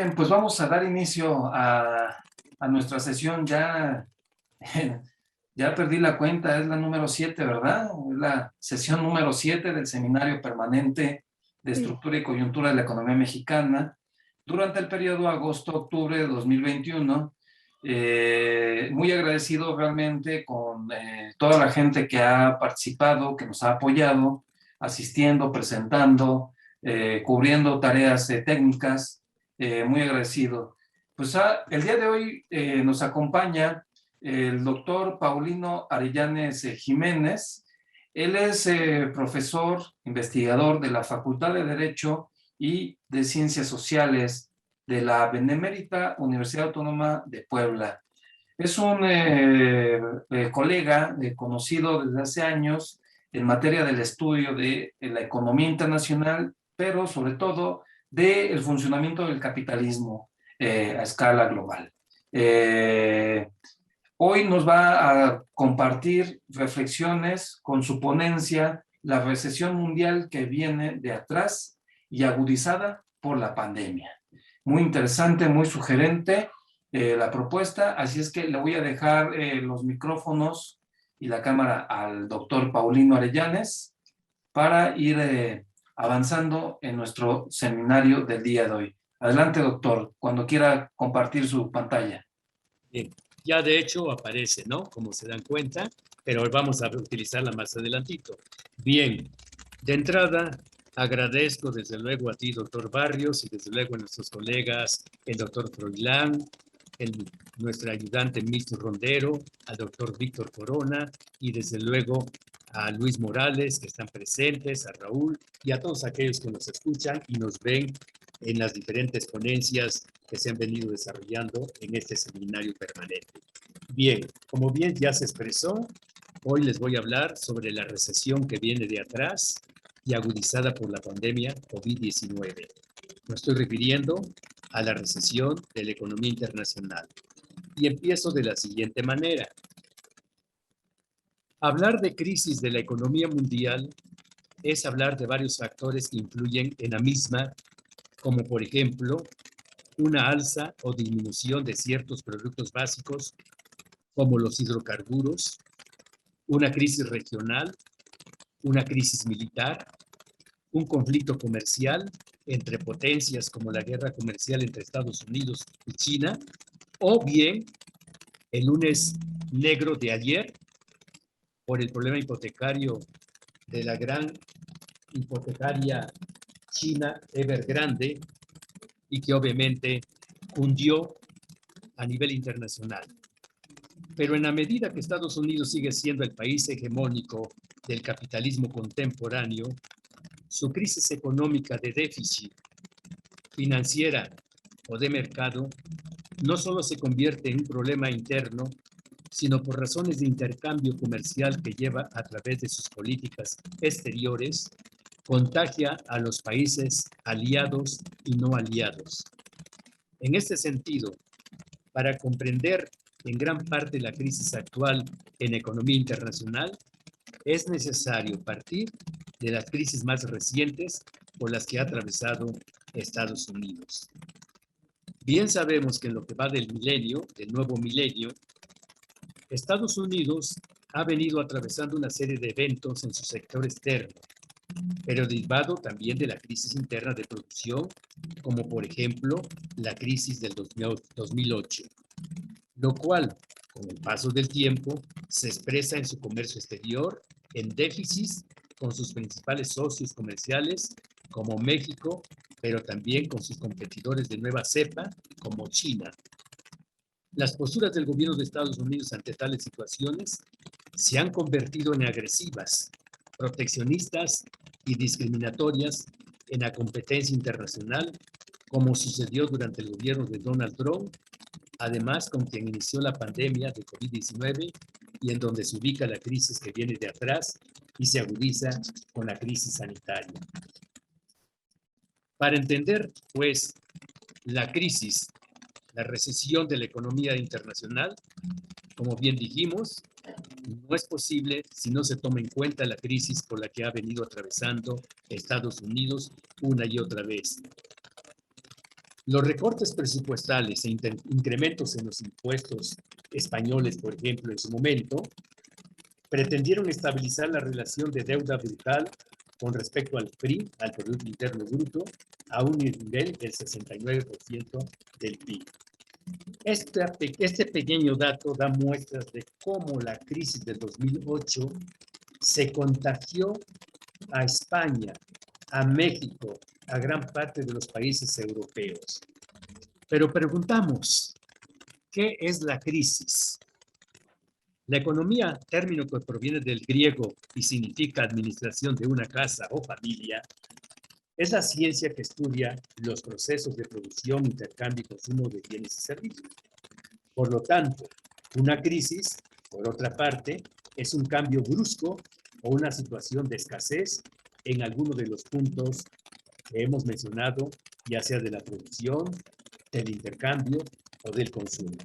Bien, pues vamos a dar inicio a nuestra sesión. Ya, ya perdí la cuenta, es la número 7, ¿verdad? Es la sesión número 7 del Seminario Permanente de Sí. Estructura y Coyuntura de la Economía Mexicana durante el periodo agosto-octubre de 2021. Muy agradecido realmente con toda la gente que ha participado, que nos ha apoyado, asistiendo, presentando, cubriendo tareas técnicas. Muy agradecido. Pues el día de hoy nos acompaña el doctor Paulino Arellanes Jiménez. Él es profesor, investigador de la Facultad de Derecho y de Ciencias Sociales de la Benemérita Universidad Autónoma de Puebla. Es un colega conocido desde hace años en materia del estudio de la economía internacional, pero sobre todo del funcionamiento del capitalismo a escala global. Hoy nos va a compartir reflexiones con su ponencia La recesión mundial que viene de atrás y agudizada por la pandemia. Muy interesante, muy sugerente la propuesta, así es que le voy a dejar los micrófonos y la cámara al doctor Paulino Arellanes para ir avanzando en nuestro seminario del día de hoy. Adelante, doctor, cuando quiera compartir su pantalla. Bien, ya de hecho aparece, ¿no? Como se dan cuenta, pero vamos a utilizarla más adelantito. Bien, de entrada agradezco desde luego a ti, doctor Barrios, y desde luego a nuestros colegas, el doctor Froilán, nuestra ayudante Milton Rondero, al doctor Víctor Corona y desde luego a Luis Morales, que están presentes, a Raúl y a todos aquellos que nos escuchan y nos ven en las diferentes ponencias que se han venido desarrollando en este seminario permanente. Bien, como bien ya se expresó, hoy les voy a hablar sobre la recesión que viene de atrás y agudizada por la pandemia COVID-19. Me estoy refiriendo a la recesión de la economía internacional. Y empiezo de la siguiente manera. Hablar de crisis de la economía mundial es hablar de varios factores que influyen en la misma, como por ejemplo, una alza o disminución de ciertos productos básicos, como los hidrocarburos, una crisis regional, una crisis militar, un conflicto comercial entre potencias como la guerra comercial entre Estados Unidos y China, o bien el lunes negro de ayer por el problema hipotecario de la gran hipotecaria China Evergrande y que obviamente hundió a nivel internacional. Pero en la medida que Estados Unidos sigue siendo el país hegemónico del capitalismo contemporáneo, su crisis económica de déficit financiera o de mercado no solo se convierte en un problema interno, sino por razones de intercambio comercial que lleva a través de sus políticas exteriores, contagia a los países aliados y no aliados. En este sentido, para comprender en gran parte la crisis actual en economía internacional, es necesario partir de las crisis más recientes por las que ha atravesado Estados Unidos. Bien sabemos que en lo que va del milenio, del nuevo milenio, Estados Unidos ha venido atravesando una serie de eventos en su sector externo, pero derivado también de la crisis interna de producción, como por ejemplo la crisis del 2008, lo cual, con el paso del tiempo, se expresa en su comercio exterior en déficits con sus principales socios comerciales como México, pero también con sus competidores de nueva cepa como China. Las posturas del gobierno de Estados Unidos ante tales situaciones se han convertido en agresivas, proteccionistas y discriminatorias en la competencia internacional, como sucedió durante el gobierno de Donald Trump, además con quien inició la pandemia de COVID-19 y en donde se ubica la crisis que viene de atrás y se agudiza con la crisis sanitaria. Para entender, pues, la crisis, la recesión de la economía internacional, como bien dijimos, no es posible si no se toma en cuenta la crisis por la que ha venido atravesando Estados Unidos una y otra vez. Los recortes presupuestales e incrementos en los impuestos españoles, por ejemplo, en su momento, pretendieron estabilizar la relación de deuda brutal con respecto al PRI, al Producto Interno Bruto, a un nivel del 69% del PIB. Este pequeño dato da muestras de cómo la crisis del 2008 se contagió a España, a México, a gran parte de los países europeos. Pero preguntamos, ¿qué es la crisis? La economía, término que proviene del griego y significa administración de una casa o familia, es la ciencia que estudia los procesos de producción, intercambio y consumo de bienes y servicios. Por lo tanto, una crisis, por otra parte, es un cambio brusco o una situación de escasez en alguno de los puntos que hemos mencionado, ya sea de la producción, del intercambio o del consumo.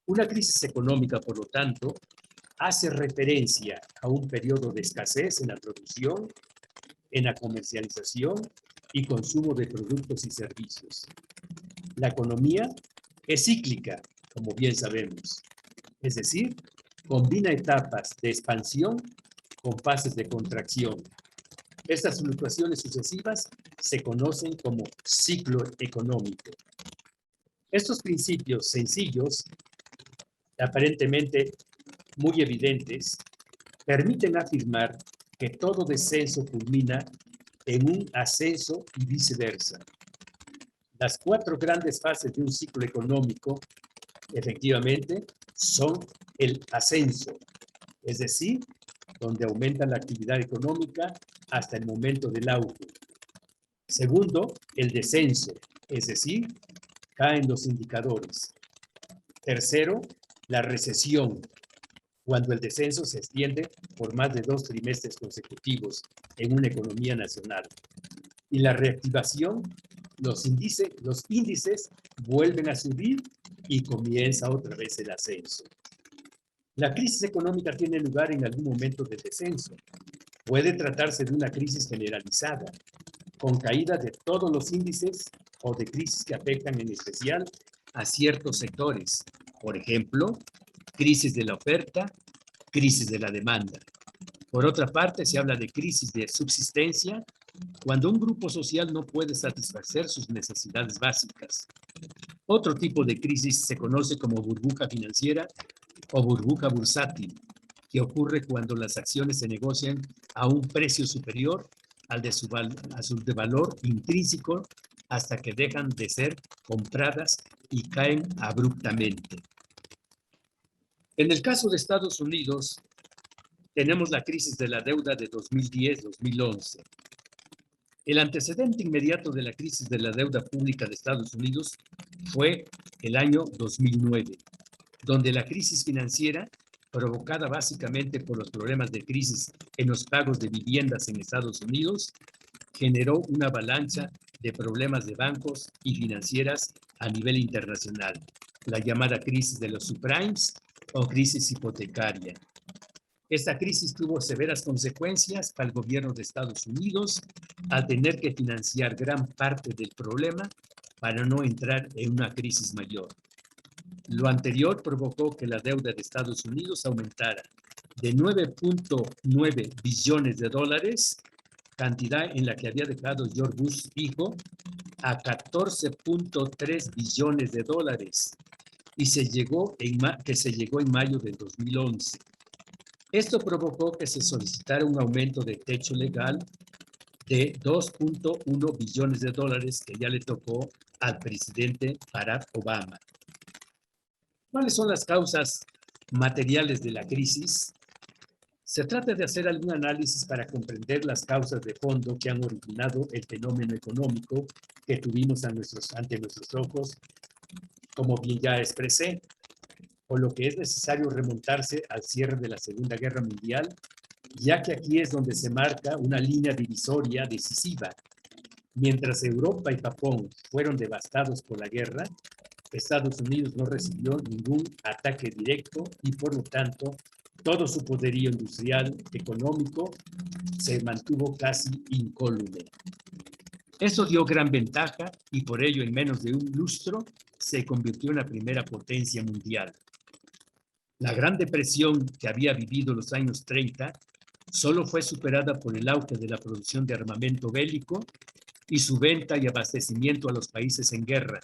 Una crisis económica, por lo tanto, hace referencia a un periodo de escasez en la producción, en la comercialización y consumo de productos y servicios. La economía es cíclica, como bien sabemos, es decir, combina etapas de expansión con fases de contracción. Estas fluctuaciones sucesivas se conocen como ciclo económico. Estos principios sencillos, aparentemente muy evidentes, permiten afirmar que todo descenso culmina en un ascenso y viceversa. Las 4 grandes fases de un ciclo económico, efectivamente, son el ascenso, es decir, donde aumenta la actividad económica hasta el momento del auge. Segundo, el descenso, es decir, caen los indicadores. Tercero, la recesión, cuando el descenso se extiende por más de 2 trimestres consecutivos en una economía nacional. Y la reactivación, los índices vuelven a subir y comienza otra vez el ascenso. La crisis económica tiene lugar en algún momento del descenso. Puede tratarse de una crisis generalizada, con caída de todos los índices o de crisis que afectan en especial a ciertos sectores. Por ejemplo, crisis de la oferta, crisis de la demanda. Por otra parte, se habla de crisis de subsistencia cuando un grupo social no puede satisfacer sus necesidades básicas. Otro tipo de crisis se conoce como burbuja financiera o burbuja bursátil, que ocurre cuando las acciones se negocian a un precio superior al de su valor intrínseco hasta que dejan de ser compradas y caen abruptamente. En el caso de Estados Unidos, tenemos la crisis de la deuda de 2010-2011. El antecedente inmediato de la crisis de la deuda pública de Estados Unidos fue el año 2009, donde la crisis financiera, provocada básicamente por los problemas de crisis en los pagos de viviendas en Estados Unidos, generó una avalancha de problemas de bancos y financieras a nivel internacional, la llamada crisis de los subprimes o crisis hipotecaria. Esta crisis tuvo severas consecuencias para el gobierno de Estados Unidos al tener que financiar gran parte del problema para no entrar en una crisis mayor. Lo anterior provocó que la deuda de Estados Unidos aumentara de 9.9 billones de dólares, cantidad en la que había dejado George Bush hijo, a 14.3 billones de dólares, y se llegó en mayo del 2011. Esto provocó que se solicitara un aumento de techo legal de 2.1 billones de dólares que ya le tocó al presidente Barack Obama. ¿Cuáles son las causas materiales de la crisis? Se trata de hacer algún análisis para comprender las causas de fondo que han originado el fenómeno económico que tuvimos ante nuestros ojos, como bien ya expresé, por lo que es necesario remontarse al cierre de la Segunda Guerra Mundial, ya que aquí es donde se marca una línea divisoria decisiva. Mientras Europa y Japón fueron devastados por la guerra, Estados Unidos no recibió ningún ataque directo y por lo tanto todo su poderío industrial económico se mantuvo casi incólume. Eso dio gran ventaja y por ello en menos de un lustro se convirtió en la primera potencia mundial. La Gran Depresión que había vivido los años 30 solo fue superada por el auge de la producción de armamento bélico y su venta y abastecimiento a los países en guerra,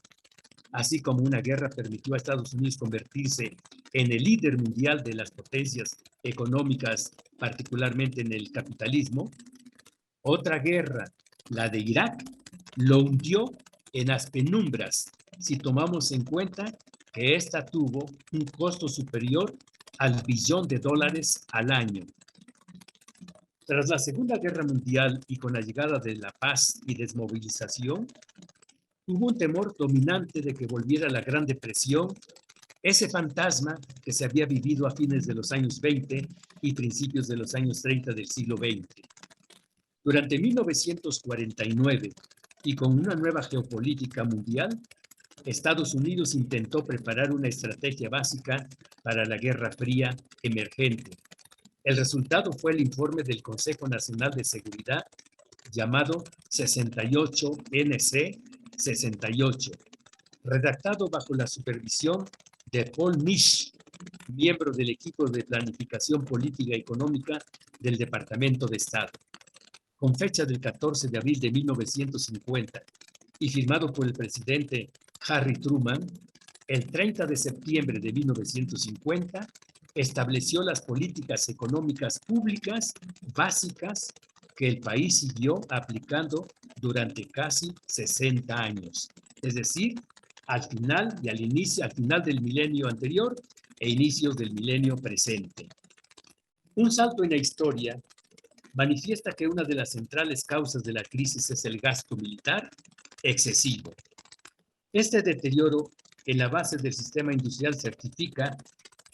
así como una guerra permitió a Estados Unidos convertirse en el líder mundial de las potencias económicas, particularmente en el capitalismo. Otra guerra, la de Irak, lo hundió en las penumbras, si tomamos en cuenta que esta tuvo un costo superior al billón de dólares al año. Tras la Segunda Guerra Mundial y con la llegada de la paz y desmovilización, hubo un temor dominante de que volviera la Gran Depresión, ese fantasma que se había vivido a fines de los años 20 y principios de los años 30 del siglo XX. Durante 1949, y con una nueva geopolítica mundial, Estados Unidos intentó preparar una estrategia básica para la Guerra Fría emergente. El resultado fue el informe del Consejo Nacional de Seguridad llamado 68NC-68, redactado bajo la supervisión de Paul Misch, miembro del equipo de planificación política y económica del Departamento de Estado. Con fecha del 14 de abril de 1950 y firmado por el presidente Harry Truman, el 30 de septiembre de 1950 estableció las políticas económicas públicas básicas que el país siguió aplicando durante casi 60 años, es decir, al final del milenio anterior e inicios del milenio presente. Un salto en la historia manifiesta que una de las centrales causas de la crisis es el gasto militar excesivo. Este deterioro en la base del sistema industrial certifica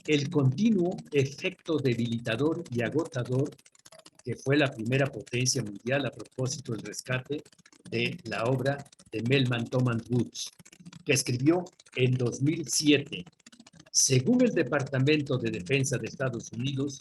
el continuo efecto debilitador y agotador que fue la primera potencia mundial a propósito del rescate de la obra de Melman Thomas Woods, que escribió en 2007. Según el Departamento de Defensa de Estados Unidos,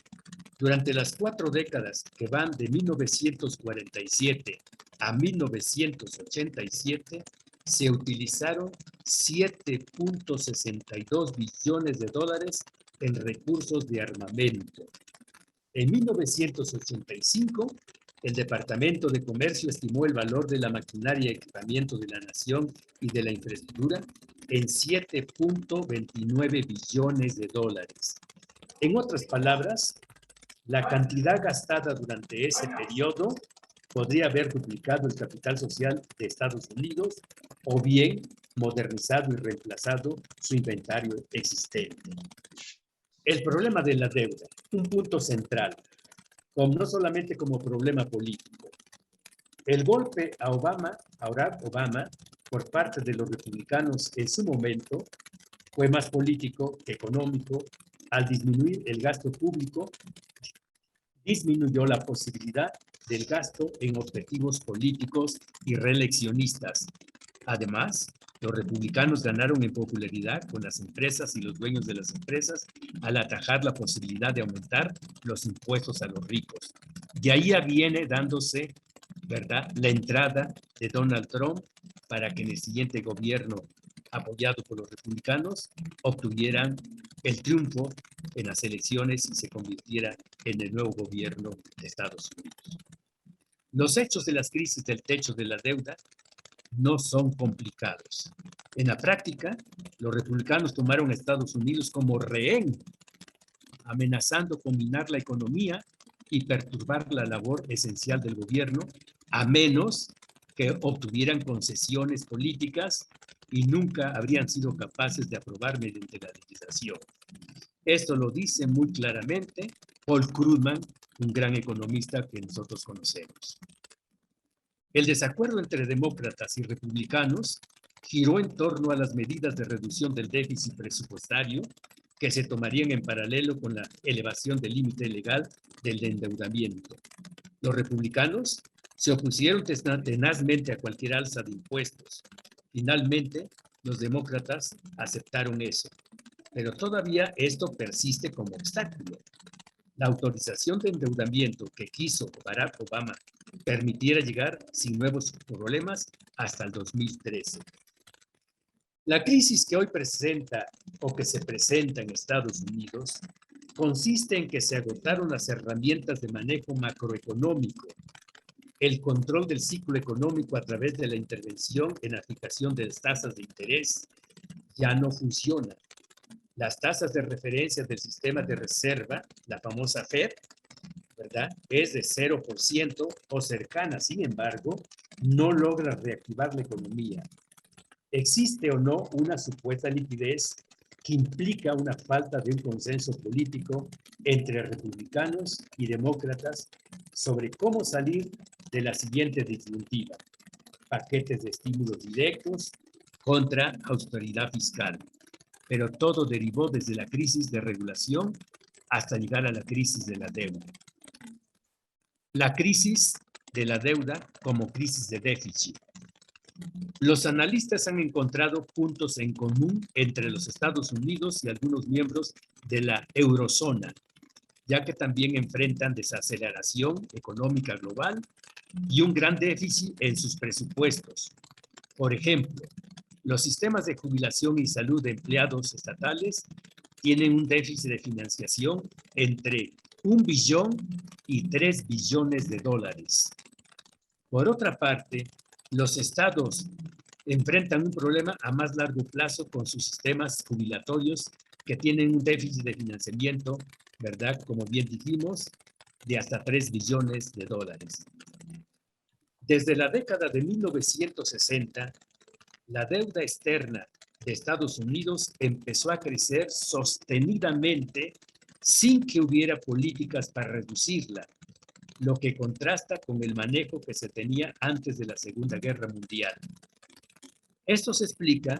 durante las 4 décadas que van de 1947 a 1987, se utilizaron 7.62 billones de dólares en recursos de armamento. En 1985, el Departamento de Comercio estimó el valor de la maquinaria y equipamiento de la nación y de la infraestructura en 7.29 billones de dólares. En otras palabras, la cantidad gastada durante ese periodo podría haber duplicado el capital social de Estados Unidos o bien modernizado y reemplazado su inventario existente. El problema de la deuda, un punto central, no solamente como problema político. El golpe a Barack Obama, por parte de los republicanos en su momento, fue más político que económico. Al disminuir el gasto público, disminuyó la posibilidad del gasto en objetivos políticos y reeleccionistas. Además, los republicanos ganaron en popularidad con las empresas y los dueños de las empresas al atajar la posibilidad de aumentar los impuestos a los ricos. De ahí viene dándose, ¿verdad?, la entrada de Donald Trump para que en el siguiente gobierno, apoyado por los republicanos, obtuvieran el triunfo en las elecciones y se convirtiera en el nuevo gobierno de Estados Unidos. Los hechos de las crisis del techo de la deuda no son complicados. En la práctica, los republicanos tomaron a Estados Unidos como rehén, amenazando con minar la economía y perturbar la labor esencial del gobierno, a menos que obtuvieran concesiones políticas y nunca habrían sido capaces de aprobar mediante la legislación. Esto lo dice muy claramente Paul Krugman, un gran economista que nosotros conocemos. El desacuerdo entre demócratas y republicanos giró en torno a las medidas de reducción del déficit presupuestario que se tomarían en paralelo con la elevación del límite legal del endeudamiento. Los republicanos se opusieron tenazmente a cualquier alza de impuestos. Finalmente, los demócratas aceptaron eso, pero todavía esto persiste como obstáculo. La autorización de endeudamiento que quiso Barack Obama permitiera llegar sin nuevos problemas hasta el 2013. La crisis que hoy presenta o que se presenta en Estados Unidos consiste en que se agotaron las herramientas de manejo macroeconómico. El control del ciclo económico a través de la intervención en la fijación de las tasas de interés ya no funciona. Las tasas de referencia del sistema de reserva, la famosa Fed, ¿verdad?, es de 0% o cercana. Sin embargo, no logra reactivar la economía. ¿Existe o no una supuesta liquidez que implica una falta de un consenso político entre republicanos y demócratas sobre cómo salir de la siguiente disyuntiva? Paquetes de estímulos directos contra austeridad fiscal. Pero todo derivó desde la crisis de regulación hasta llegar a la crisis de la deuda. La crisis de la deuda como crisis de déficit. Los analistas han encontrado puntos en común entre los Estados Unidos y algunos miembros de la eurozona, ya que también enfrentan desaceleración económica global y un gran déficit en sus presupuestos. Por ejemplo, los sistemas de jubilación y salud de empleados estatales tienen un déficit de financiación entre 1 billón y 3 billones de dólares. Por otra parte, los estados enfrentan un problema a más largo plazo con sus sistemas jubilatorios que tienen un déficit de financiamiento, ¿verdad?, como bien dijimos, de hasta 3 billones de dólares. Desde la década de 1960, la deuda externa de Estados Unidos empezó a crecer sostenidamente sin que hubiera políticas para reducirla, lo que contrasta con el manejo que se tenía antes de la Segunda Guerra Mundial. Esto se explica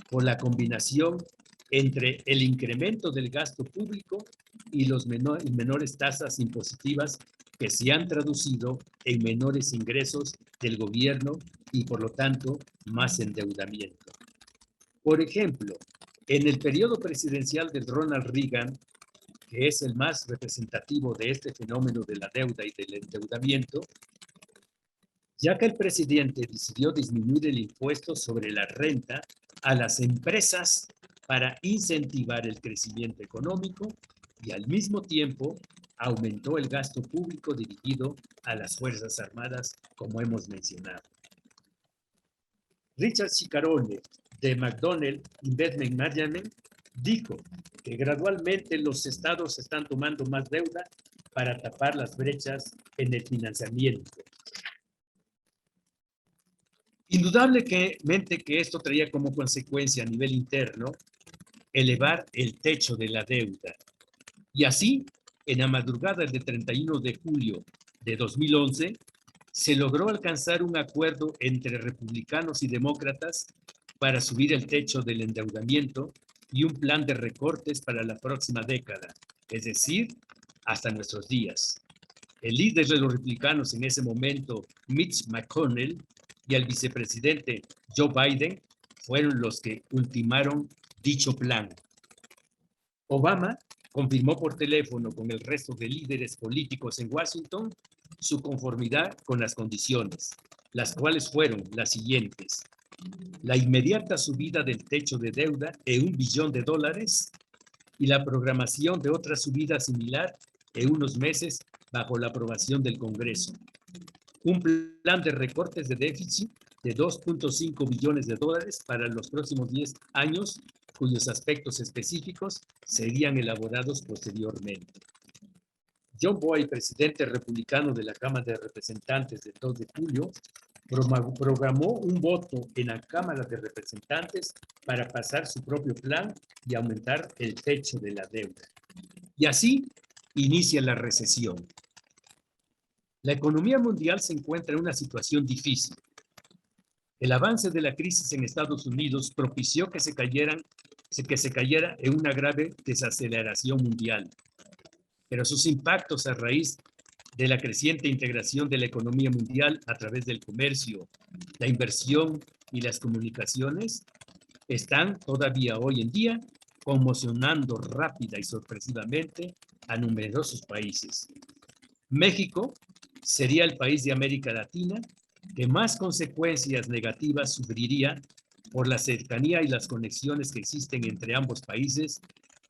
por la combinación entre el incremento del gasto público y las menores tasas impositivas que se han traducido en menores ingresos del gobierno y, por lo tanto, más endeudamiento. Por ejemplo, en el periodo presidencial de Ronald Reagan, que es el más representativo de este fenómeno de la deuda y del endeudamiento, ya que el presidente decidió disminuir el impuesto sobre la renta a las empresas para incentivar el crecimiento económico y al mismo tiempo aumentó el gasto público dirigido a las Fuerzas Armadas, como hemos mencionado. Richard Schiaparone, de McDonald Investment Management, dijo que gradualmente los estados están tomando más deuda para tapar las brechas en el financiamiento. Indudablemente que esto traía como consecuencia a nivel interno elevar el techo de la deuda. Y así, en la madrugada del 31 de julio de 2011, se logró alcanzar un acuerdo entre republicanos y demócratas para subir el techo del endeudamiento y un plan de recortes para la próxima década, es decir, hasta nuestros días. El líder de los republicanos en ese momento, Mitch McConnell, y el vicepresidente Joe Biden fueron los que ultimaron dicho plan. Obama confirmó por teléfono con el resto de líderes políticos en Washington su conformidad con las condiciones, las cuales fueron las siguientes: la inmediata subida del techo de deuda en $1 billón y la programación de otra subida similar en unos meses bajo la aprobación del Congreso. Un plan de recortes de déficit de $2.5 billones para los próximos 10 años, cuyos aspectos específicos serían elaborados posteriormente. John Boyd, presidente republicano de la Cámara de Representantes del 2 de julio, programó un voto en la Cámara de Representantes para pasar su propio plan y aumentar el techo de la deuda. Y así inicia la recesión. La economía mundial se encuentra en una situación difícil. El avance de la crisis en Estados Unidos propició que se cayera en una grave desaceleración mundial. Pero sus impactos a raíz de la creciente integración de la economía mundial a través del comercio, la inversión y las comunicaciones están todavía hoy en día conmocionando rápida y sorpresivamente a numerosos países. México sería el país de América Latina que más consecuencias negativas sufriría por la cercanía y las conexiones que existen entre ambos países,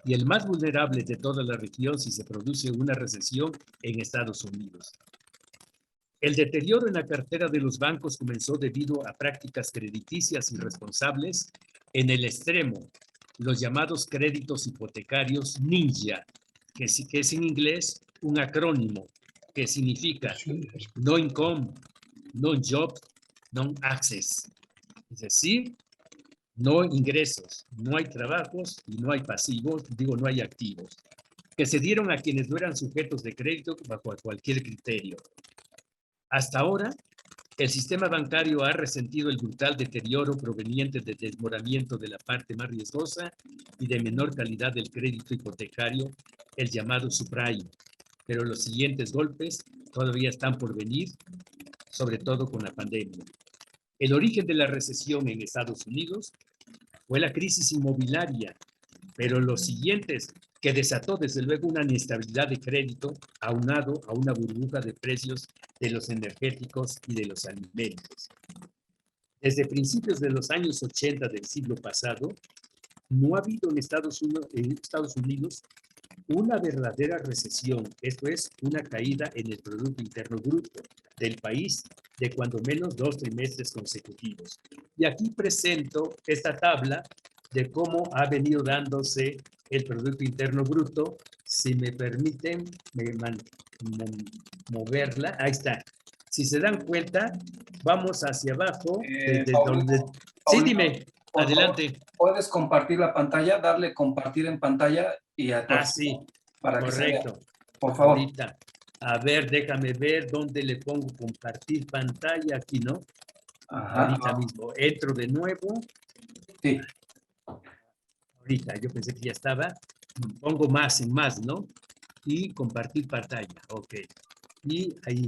y el más vulnerable de toda la región si se produce una recesión en Estados Unidos. El deterioro en la cartera de los bancos comenzó debido a prácticas crediticias irresponsables en el extremo, los llamados créditos hipotecarios ninja, que es en inglés un acrónimo que significa no income, no job, no access. Es decir, no ingresos, no hay trabajos y no hay pasivos, no hay activos, que se dieron a quienes no eran sujetos de crédito bajo cualquier criterio. Hasta ahora, el sistema bancario ha resentido el brutal deterioro proveniente del desmoramiento de la parte más riesgosa y de menor calidad del crédito hipotecario, el llamado subprime. Pero los siguientes golpes todavía están por venir, sobre todo con la pandemia. El origen de la recesión en Estados Unidos fue la crisis inmobiliaria, pero los siguientes, que desató desde luego una inestabilidad de crédito aunado a una burbuja de precios de los energéticos y de los alimentos. Desde principios de los años 80 del siglo pasado, no ha habido en Estados Unidos una verdadera recesión, esto es, una caída en el Producto Interno Bruto del país de cuando menos 2 trimestres consecutivos. Y aquí presento esta tabla de cómo ha venido dándose el Producto Interno Bruto. Si me permiten moverla, ahí está. Si se dan cuenta, vamos hacia abajo. Sí, dime, adelante. Favor, ¿puedes compartir la pantalla? Darle compartir en pantalla y a sí, para correcto. Que se vea. Por favor. Ahorita. A ver, déjame ver dónde le pongo compartir pantalla. Aquí, ¿no? Ajá. Ahorita mismo. Entro de nuevo. Sí. Ahorita, yo pensé que ya estaba. Pongo más en más, ¿no? Y compartir pantalla. Ok. Y ahí.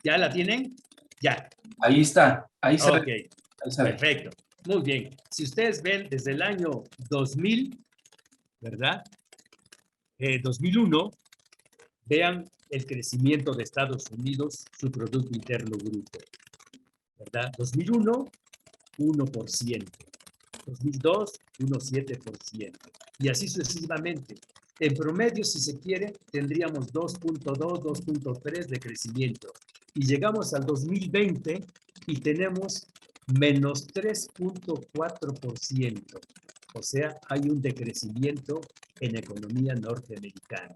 ¿Ya la tienen? Ya. Ahí está. Ahí se ve. Ahí se perfecto. Ve. Muy bien. Si ustedes ven desde el año 2000, ¿verdad? 2001, vean el crecimiento de Estados Unidos, su Producto Interno Bruto, ¿verdad? 2001, 1%. 2002, 1,7%. Y así sucesivamente. En promedio, si se quiere, tendríamos 2.2, 2.3 de crecimiento. Y llegamos al 2020 y tenemos menos 3.4%. O sea, hay un decrecimiento en la economía norteamericana.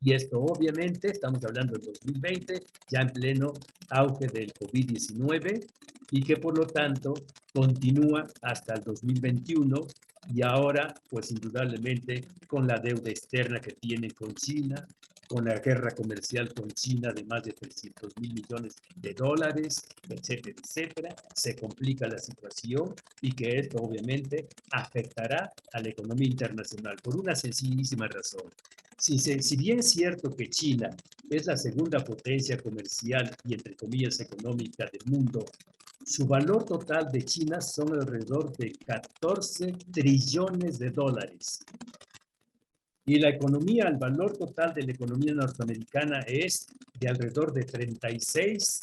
Y esto obviamente, estamos hablando del 2020, ya en pleno auge del COVID-19, y que por lo tanto continúa hasta el 2021, y ahora pues indudablemente con la deuda externa que tiene con China, con la guerra comercial con China de más de 300,000 millones de dólares, etcétera, etcétera, se complica la situación, y que esto obviamente afectará a la economía internacional por una sencillísima razón. Si bien es cierto que China es la segunda potencia comercial y, entre comillas, económica del mundo, su valor total de China son alrededor de 14 trillones de dólares. Y la economía, el valor total de la economía norteamericana es de alrededor de 36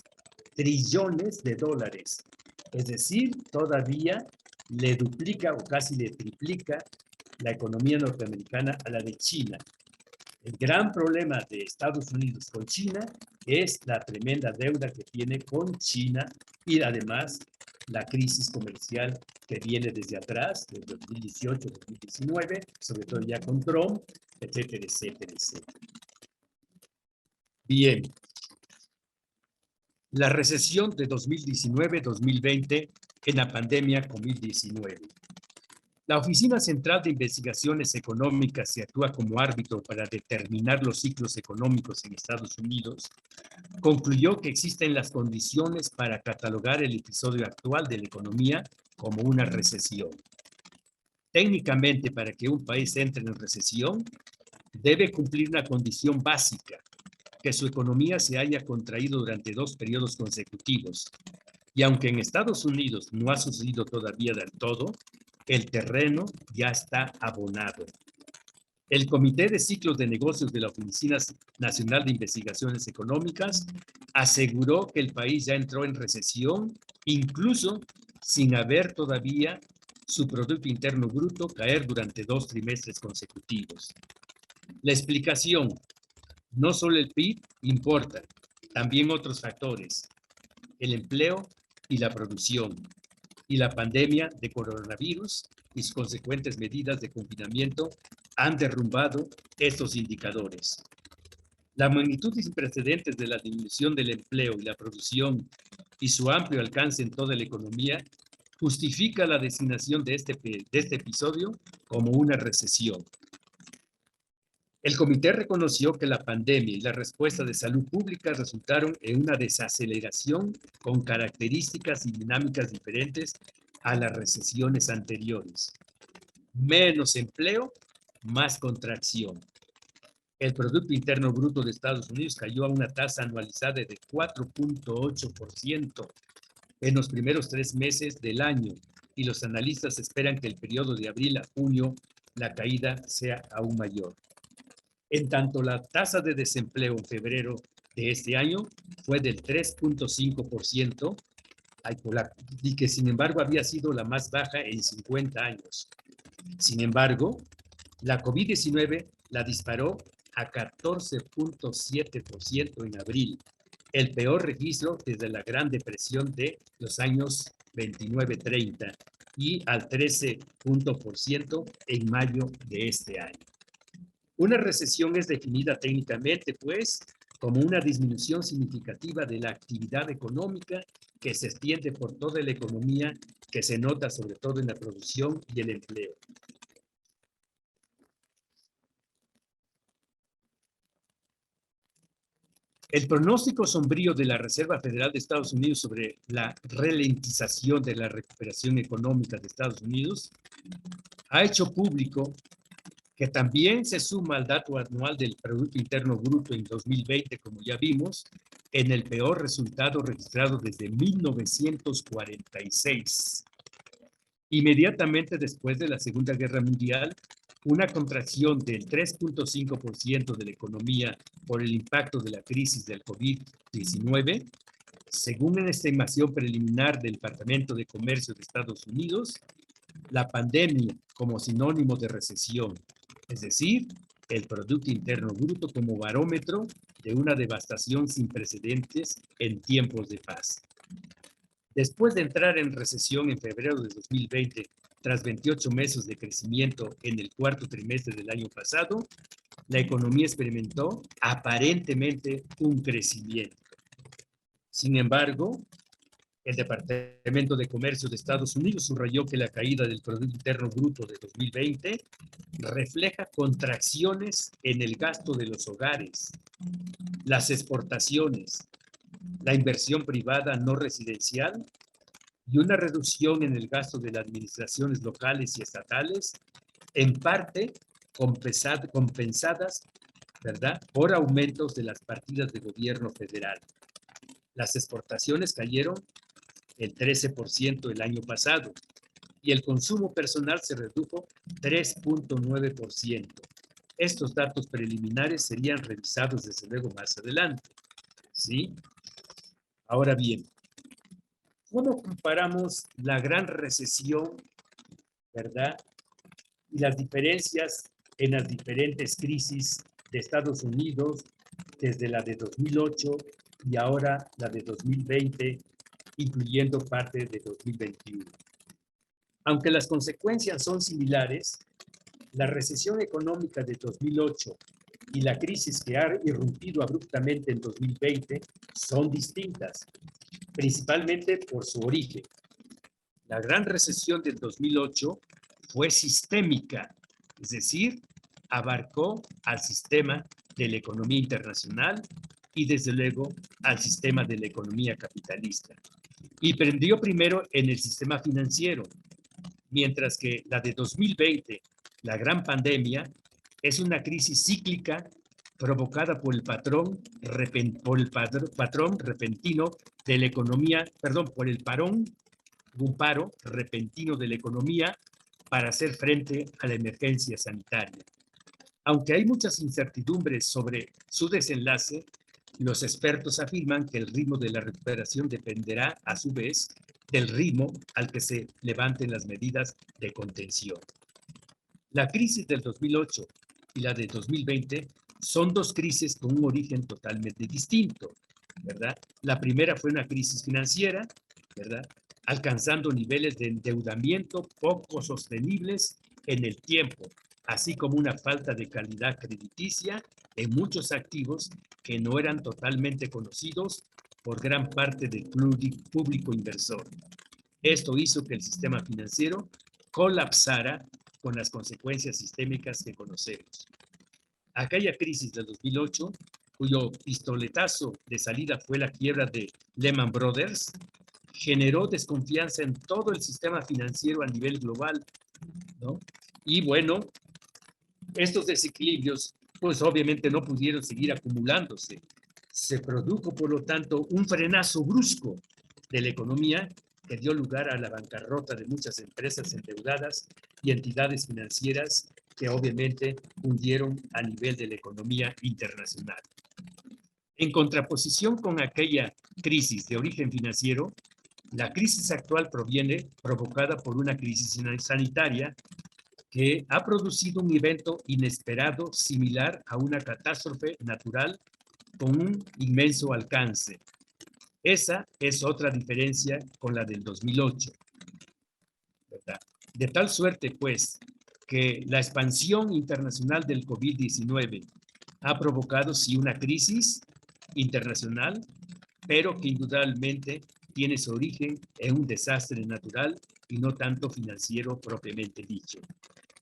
trillones de dólares. Es decir, todavía le duplica o casi le triplica la economía norteamericana a la de China. El gran problema de Estados Unidos con China es la tremenda deuda que tiene con China, y además la crisis comercial que viene desde atrás, desde 2018-2019, sobre todo ya con Trump, etcétera, etcétera, etcétera. Bien. La recesión de 2019-2020 en la pandemia COVID-19. La Oficina Central de Investigaciones Económicas, que actúa como árbitro para determinar los ciclos económicos en Estados Unidos, concluyó que existen las condiciones para catalogar el episodio actual de la economía como una recesión. Técnicamente, para que un país entre en recesión, debe cumplir una condición básica, que su economía se haya contraído durante 2 periodos consecutivos. Y aunque en Estados Unidos no ha sucedido todavía del todo, el terreno ya está abonado. El Comité de Ciclos de Negocios de la Oficina Nacional de Investigaciones Económicas aseguró que el país ya entró en recesión, incluso sin haber todavía su Producto Interno Bruto caer durante 2 trimestres consecutivos. La explicación: no solo el PIB importa, también otros factores, el empleo y la producción, y la pandemia de coronavirus y sus consecuentes medidas de confinamiento han derrumbado estos indicadores. La magnitud sin precedentes de la disminución del empleo y la producción y su amplio alcance en toda la economía justifica la designación de este episodio como una recesión. El comité reconoció que la pandemia y la respuesta de salud pública resultaron en una desaceleración con características y dinámicas diferentes a las recesiones anteriores. Menos empleo, más contracción. El Producto Interno Bruto de Estados Unidos cayó a una tasa anualizada de 4.8% en los primeros 3 meses del año, y los analistas esperan que el periodo de abril a junio la caída sea aún mayor. En tanto, la tasa de desempleo en febrero de este año fue del 3.5%, y que sin embargo había sido la más baja en 50 años. Sin embargo, la COVID-19 la disparó a 14.7% en abril, el peor registro desde la Gran Depresión de los años 29-30, y al 13% en mayo de este año. Una recesión es definida técnicamente, pues, como una disminución significativa de la actividad económica que se extiende por toda la economía, que se nota sobre todo en la producción y el empleo. El pronóstico sombrío de la Reserva Federal de Estados Unidos sobre la ralentización de la recuperación económica de Estados Unidos ha hecho público que también se suma al dato anual del Producto Interno Bruto en 2020, como ya vimos, en el peor resultado registrado desde 1946. Inmediatamente después de la Segunda Guerra Mundial, una contracción del 3.5% de la economía por el impacto de la crisis del COVID-19, según una estimación preliminar del Departamento de Comercio de Estados Unidos, la pandemia como sinónimo de recesión, es decir, el Producto Interno Bruto como barómetro de una devastación sin precedentes en tiempos de paz. Después de entrar en recesión en febrero de 2020, tras 28 meses de crecimiento en el cuarto trimestre del año pasado, la economía experimentó aparentemente un crecimiento. Sin embargo, el Departamento de Comercio de Estados Unidos subrayó que la caída del Producto Interno Bruto de 2020 refleja contracciones en el gasto de los hogares, las exportaciones, la inversión privada no residencial y una reducción en el gasto de las administraciones locales y estatales, en parte compensadas, ¿verdad?, por aumentos de las partidas de gobierno federal. Las exportaciones cayeron el 13% el año pasado y el consumo personal se redujo 3.9%. Estos datos preliminares serían revisados desde luego más adelante, ¿sí? Ahora bien, ¿cómo comparamos la gran recesión, verdad, y las diferencias en las diferentes crisis de Estados Unidos desde la de 2008 y ahora la de 2020, incluyendo parte de 2021? Aunque las consecuencias son similares, la recesión económica de 2008 y la crisis que ha irrumpido abruptamente en 2020 son distintas, principalmente por su origen. La gran recesión del 2008 fue sistémica, es decir, abarcó al sistema de la economía internacional y desde luego al sistema de la economía capitalista. Y prendió primero en el sistema financiero, mientras que la de 2020, la gran pandemia, es una crisis cíclica provocada por el patrón repentino de la economía, por el un paro repentino de la economía para hacer frente a la emergencia sanitaria. Aunque hay muchas incertidumbres sobre su desenlace, Los expertos afirman que el ritmo de la recuperación dependerá, a su vez, del ritmo al que se levanten las medidas de contención. La crisis del 2008 y la de 2020 son dos crisis con un origen totalmente distinto, ¿verdad? La primera fue una crisis financiera, ¿verdad? Alcanzando niveles de endeudamiento poco sostenibles en el tiempo, así como una falta de calidad crediticia en muchos activos que no eran totalmente conocidos por gran parte del público inversor. Esto hizo que el sistema financiero colapsara con las consecuencias sistémicas que conocemos. Aquella crisis del 2008, cuyo pistoletazo de salida fue la quiebra de Lehman Brothers, generó desconfianza en todo el sistema financiero a nivel global, ¿no? Y bueno, estos desequilibrios, pues obviamente no pudieron seguir acumulándose. Se produjo, por lo tanto, un frenazo brusco de la economía que dio lugar a la bancarrota de muchas empresas endeudadas y entidades financieras que obviamente hundieron a nivel de la economía internacional. En contraposición con aquella crisis de origen financiero, la crisis actual proviene provocada por una crisis sanitaria que ha producido un evento inesperado similar a una catástrofe natural con un inmenso alcance. Esa es otra diferencia con la del 2008, ¿verdad? De tal suerte, pues, que la expansión internacional del COVID-19 ha provocado, sí, una crisis internacional, pero que indudablemente tiene su origen en un desastre natural y no tanto financiero propiamente dicho.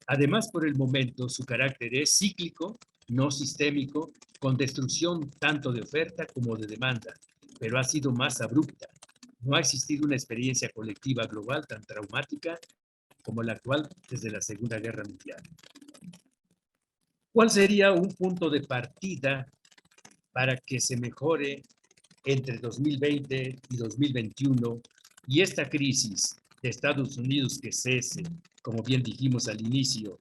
Además, por el momento, su carácter es cíclico, no sistémico, con destrucción tanto de oferta como de demanda, pero ha sido más abrupta. No ha existido una experiencia colectiva global tan traumática como la actual desde la Segunda Guerra Mundial. ¿Cuál sería un punto de partida para que se mejore entre 2020 y 2021 y esta crisis de Estados Unidos que cese, como bien dijimos al inicio,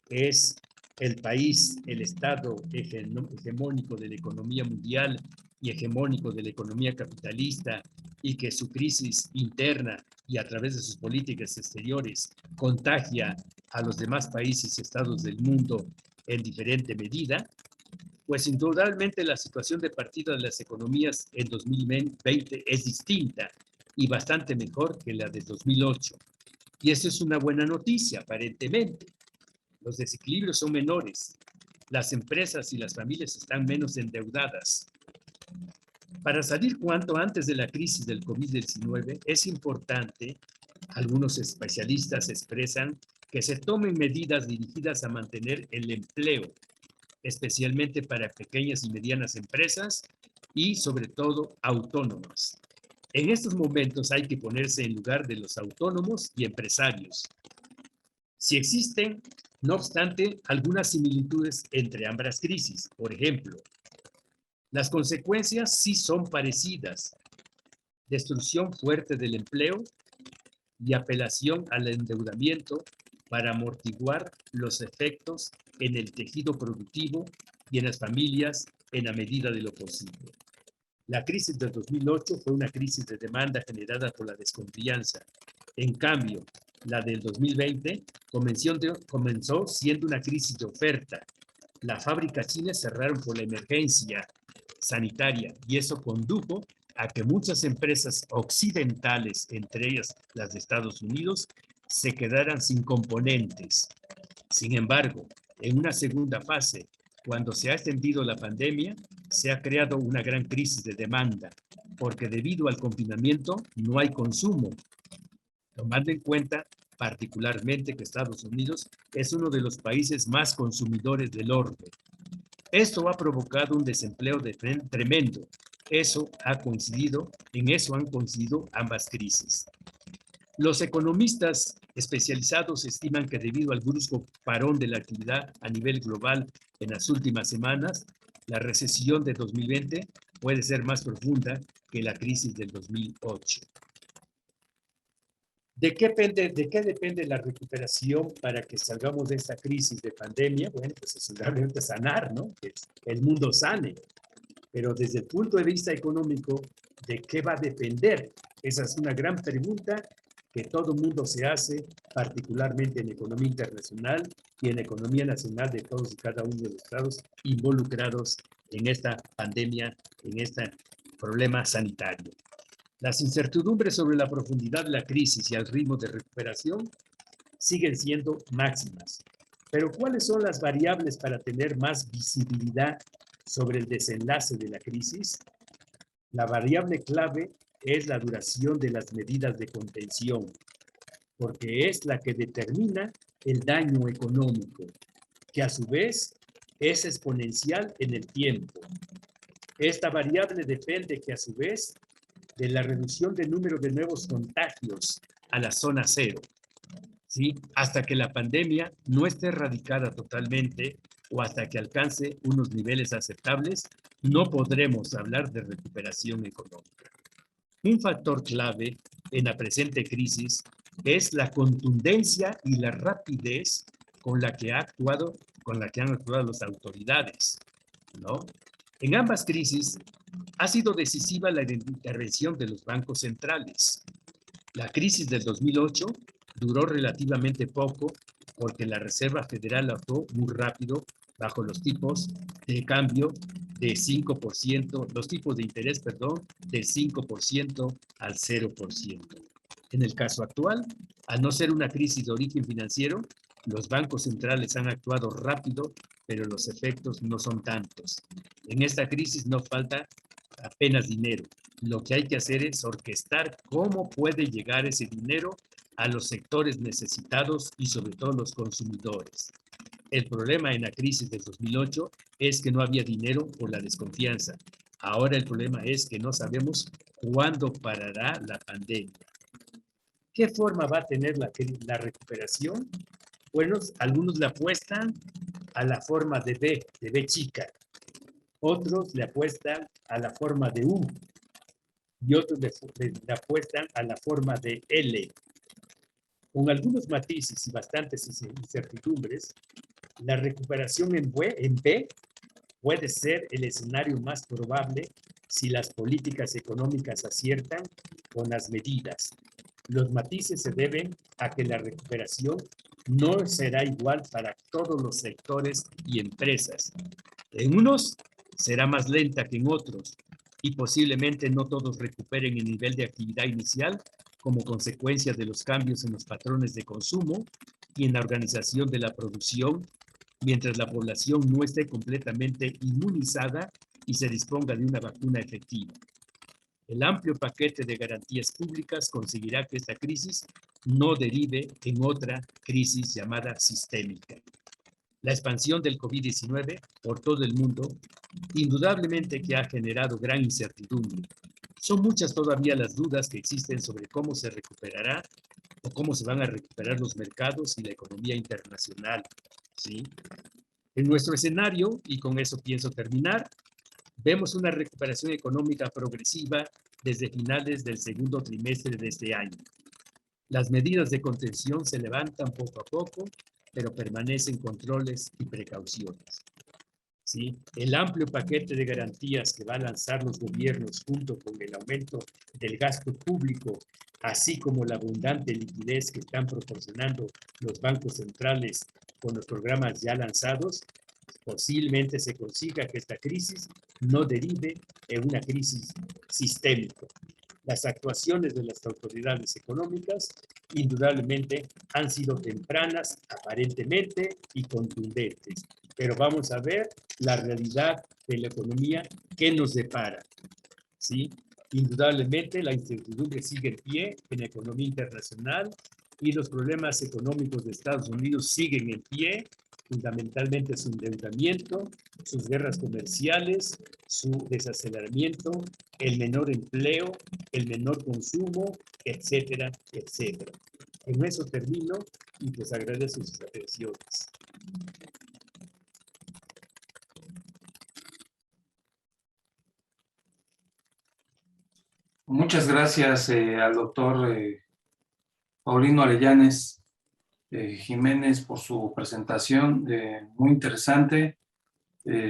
es el país, el estado hegemónico de la economía mundial y hegemónico de la economía capitalista y que su crisis interna y a través de sus políticas exteriores contagia a los demás países y estados del mundo en diferente medida, pues indudablemente la situación de partida de las economías en 2020 es distinta y bastante mejor que la de 2008. Y eso es una buena noticia, aparentemente. Los desequilibrios son menores. Las empresas y las familias están menos endeudadas. Para salir cuanto antes de la crisis del COVID-19 es importante, algunos especialistas expresan, que se tomen medidas dirigidas a mantener el empleo, especialmente para pequeñas y medianas empresas y sobre todo autónomas. En estos momentos hay que ponerse en lugar de los autónomos y empresarios. Si existen, no obstante, algunas similitudes entre ambas crisis. Por ejemplo, las consecuencias sí son parecidas. Destrucción fuerte del empleo y apelación al endeudamiento para amortiguar los efectos en el tejido productivo y en las familias en la medida de lo posible. La crisis del 2008 fue una crisis de demanda generada por la desconfianza. En cambio, la del 2020 comenzó siendo una crisis de oferta. Las fábricas chinas cerraron por la emergencia sanitaria y eso condujo a que muchas empresas occidentales, entre ellas las de Estados Unidos, se quedaran sin componentes. Sin embargo, en una segunda fase, cuando se ha extendido la pandemia, se ha creado una gran crisis de demanda, porque debido al confinamiento no hay consumo, tomando en cuenta particularmente que Estados Unidos es uno de los países más consumidores del orbe. Esto ha provocado un desempleo tremendo. En eso han coincidido ambas crisis. Los economistas especializados estiman que debido al brusco parón de la actividad a nivel global en las últimas semanas, la recesión de 2020 puede ser más profunda que la crisis del 2008. ¿De qué depende la recuperación para que salgamos de esta crisis de pandemia? Bueno, pues es realmente sanar, ¿no? Que el mundo sane. Pero desde el punto de vista económico, ¿de qué va a depender? Esa es una gran pregunta que todo mundo se hace, particularmente en economía internacional y en economía nacional de todos y cada uno de los estados involucrados en esta pandemia, en este problema sanitario. Las incertidumbres sobre la profundidad de la crisis y el ritmo de recuperación siguen siendo máximas. Pero ¿cuáles son las variables para tener más visibilidad sobre el desenlace de la crisis? La variable clave es la duración de las medidas de contención, porque es la que determina el daño económico, que a su vez es exponencial en el tiempo. Esta variable depende que a su vez de la reducción del número de nuevos contagios a la zona cero, ¿sí? Hasta que la pandemia no esté erradicada totalmente o hasta que alcance unos niveles aceptables, no podremos hablar de recuperación económica. Un factor clave en la presente crisis es la contundencia y la rapidez con la que han actuado las autoridades, ¿no? En ambas crisis ha sido decisiva la intervención de los bancos centrales. La crisis del 2008 duró relativamente poco porque la Reserva Federal actuó muy rápido bajo los tipos de cambio de 5%, los tipos de interés, perdón, del 5% al 0%. En el caso actual, al no ser una crisis de origen financiero, los bancos centrales han actuado rápido, pero los efectos no son tantos. En esta crisis no falta apenas dinero. Lo que hay que hacer es orquestar cómo puede llegar ese dinero a los sectores necesitados y sobre todo los consumidores. El problema en la crisis del 2008 es que no había dinero por la desconfianza. Ahora el problema es que no sabemos cuándo parará la pandemia. ¿Qué forma va a tener la recuperación? Bueno, algunos le apuestan a la forma de B chica. Otros le apuestan a la forma de U y otros le apuestan a la forma de L. Con algunos matices y bastantes incertidumbres, la recuperación en B puede ser el escenario más probable si las políticas económicas aciertan con las medidas. Los matices se deben a que la recuperación no será igual para todos los sectores y empresas. En unos será más lenta que en otros y posiblemente no todos recuperen el nivel de actividad inicial como consecuencia de los cambios en los patrones de consumo y en la organización de la producción, mientras la población no esté completamente inmunizada y se disponga de una vacuna efectiva. El amplio paquete de garantías públicas conseguirá que esta crisis no derive en otra crisis llamada sistémica. La expansión del COVID-19 por todo el mundo, indudablemente que ha generado gran incertidumbre. Son muchas todavía las dudas que existen sobre cómo se recuperará o cómo se van a recuperar los mercados y la economía internacional, ¿sí? En nuestro escenario, y con eso pienso terminar, vemos una recuperación económica progresiva desde finales del segundo trimestre de este año. Las medidas de contención se levantan poco a poco, pero permanecen controles y precauciones. ¿Sí? El amplio paquete de garantías que va a lanzar los gobiernos junto con el aumento del gasto público, así como la abundante liquidez que están proporcionando los bancos centrales con los programas ya lanzados, posiblemente se consiga que esta crisis no derive en una crisis sistémica. Las actuaciones de las autoridades económicas indudablemente han sido tempranas, aparentemente, y contundentes. Pero vamos a ver la realidad de la economía que nos depara, ¿sí? Indudablemente la incertidumbre sigue en pie en la economía internacional y los problemas económicos de Estados Unidos siguen en pie, fundamentalmente su endeudamiento, sus guerras comerciales, su desaceleramiento, el menor empleo, el menor consumo, etcétera, etcétera. En eso termino y les agradezco sus atenciones. Muchas gracias al doctor Paulino Arellanes Jiménez por su presentación muy interesante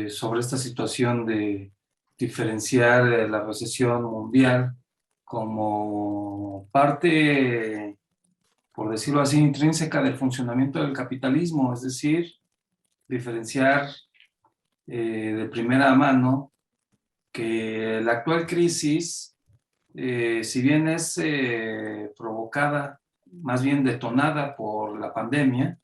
sobre esta situación de diferenciar la recesión mundial como parte, por decirlo así, intrínseca del funcionamiento del capitalismo, es decir, diferenciar de primera mano que la actual crisis, si bien es provocada, más bien detonada por la pandemia,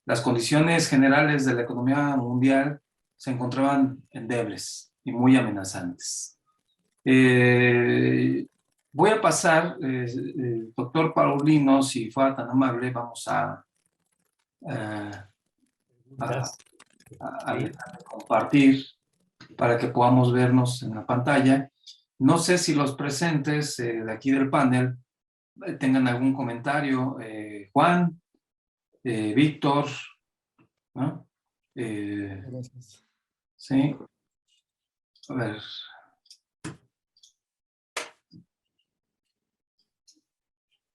las condiciones generales de la economía mundial se encontraban endebles y muy amenazantes. Voy a pasar, doctor Paulino, si fuera tan amable, vamos a, a compartir para que podamos vernos en la pantalla. No sé si los presentes de aquí del panel tengan algún comentario. Juan, Víctor, ¿no? Gracias. Sí. A ver.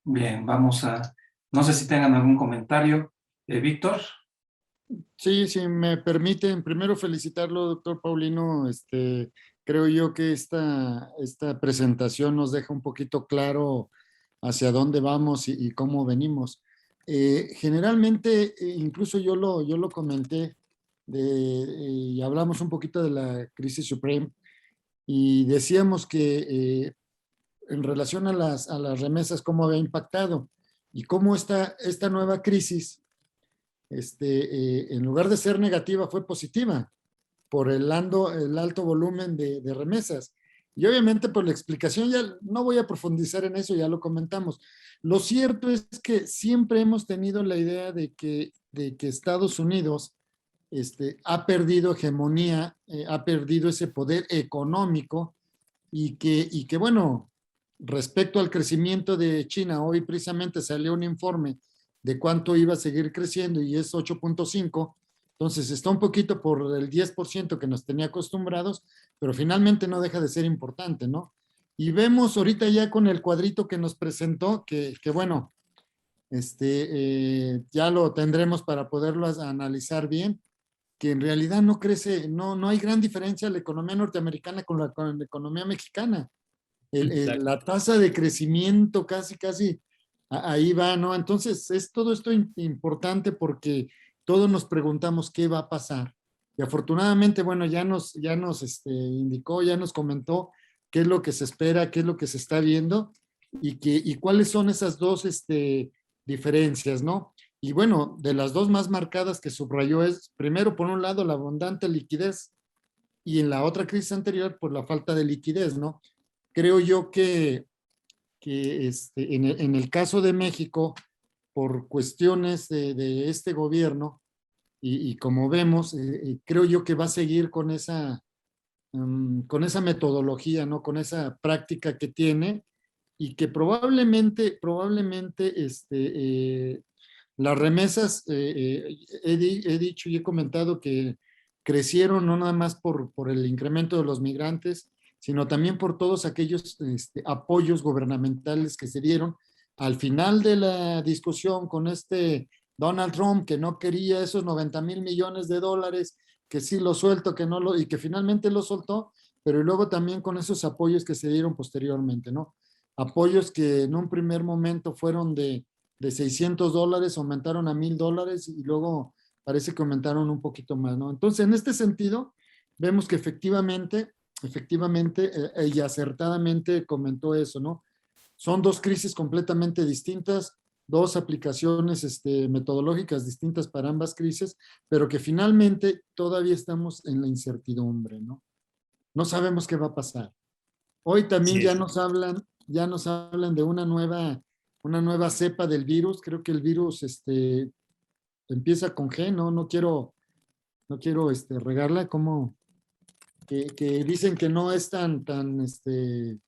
Bien, vamos a... No sé si tengan algún comentario. Víctor. Sí, si me permiten, primero felicitarlo, doctor Paulino. Creo yo que esta presentación nos deja un poquito claro hacia dónde vamos y cómo venimos. Generalmente, incluso yo lo comenté, y hablamos un poquito de la crisis supreme y decíamos que en relación a las remesas, cómo había impactado y cómo esta nueva crisis, en lugar de ser negativa, fue positiva por el alto volumen de remesas. Y obviamente por la explicación, ya no voy a profundizar en eso, ya lo comentamos. Lo cierto es que siempre hemos tenido la idea de que Estados Unidos ha perdido hegemonía, ha perdido ese poder económico y que, bueno, respecto al crecimiento de China, hoy precisamente salió un informe de cuánto iba a seguir creciendo y es 8.5, entonces está un poquito por el 10% que nos tenía acostumbrados, pero finalmente no deja de ser importante, ¿no? Y vemos ahorita ya con el cuadrito que nos presentó, que bueno, ya lo tendremos para poderlo analizar bien, que en realidad no crece, no hay gran diferencia la economía norteamericana con la economía mexicana. La tasa de crecimiento casi ahí va, ¿no? Entonces, es todo esto importante porque todos nos preguntamos qué va a pasar. Y afortunadamente, bueno, ya nos indicó, ya nos comentó qué es lo que se espera, qué es lo que se está viendo y cuáles son esas dos diferencias, ¿no? Y bueno, de las dos más marcadas que subrayó es, primero, por un lado, la abundante liquidez y en la otra crisis anterior, por la falta de liquidez, ¿no? Creo yo que en el caso de México, por cuestiones de este gobierno, y como vemos, creo yo que va a seguir con esa metodología, ¿no? Con esa práctica que tiene y que probablemente las remesas, he dicho y he comentado que crecieron no nada más por el incremento de los migrantes, sino también por todos aquellos apoyos gubernamentales que se dieron al final de la discusión con Donald Trump, que no quería esos 90,000 millones de dólares, que sí lo suelto, y que finalmente lo soltó, pero luego también con esos apoyos que se dieron posteriormente, ¿no? Apoyos que en un primer momento fueron de $600, aumentaron a $1,000 y luego parece que aumentaron un poquito más, ¿no? Entonces, en este sentido, vemos que efectivamente, y acertadamente comentó eso, ¿no? Son dos crisis completamente distintas, dos aplicaciones metodológicas distintas para ambas crisis, pero que finalmente todavía estamos en la incertidumbre, ¿no? No sabemos qué va a pasar. Hoy también ya nos hablan de una nueva cepa del virus. Creo que el virus empieza con G, ¿no? No quiero regarla, como que dicen que no es que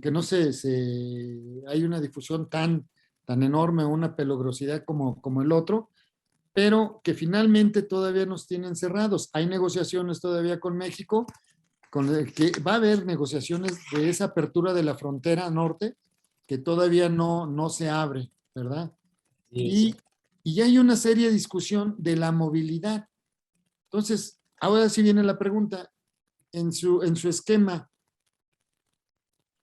no hay una difusión tan enorme, una peligrosidad como el otro, pero que finalmente todavía nos tienen cerrados. Hay negociaciones todavía con México, que va a haber negociaciones de esa apertura de la frontera norte que todavía no se abre, ¿verdad? Y hay una seria discusión de la movilidad. Entonces, Ahora sí viene la pregunta. En su esquema,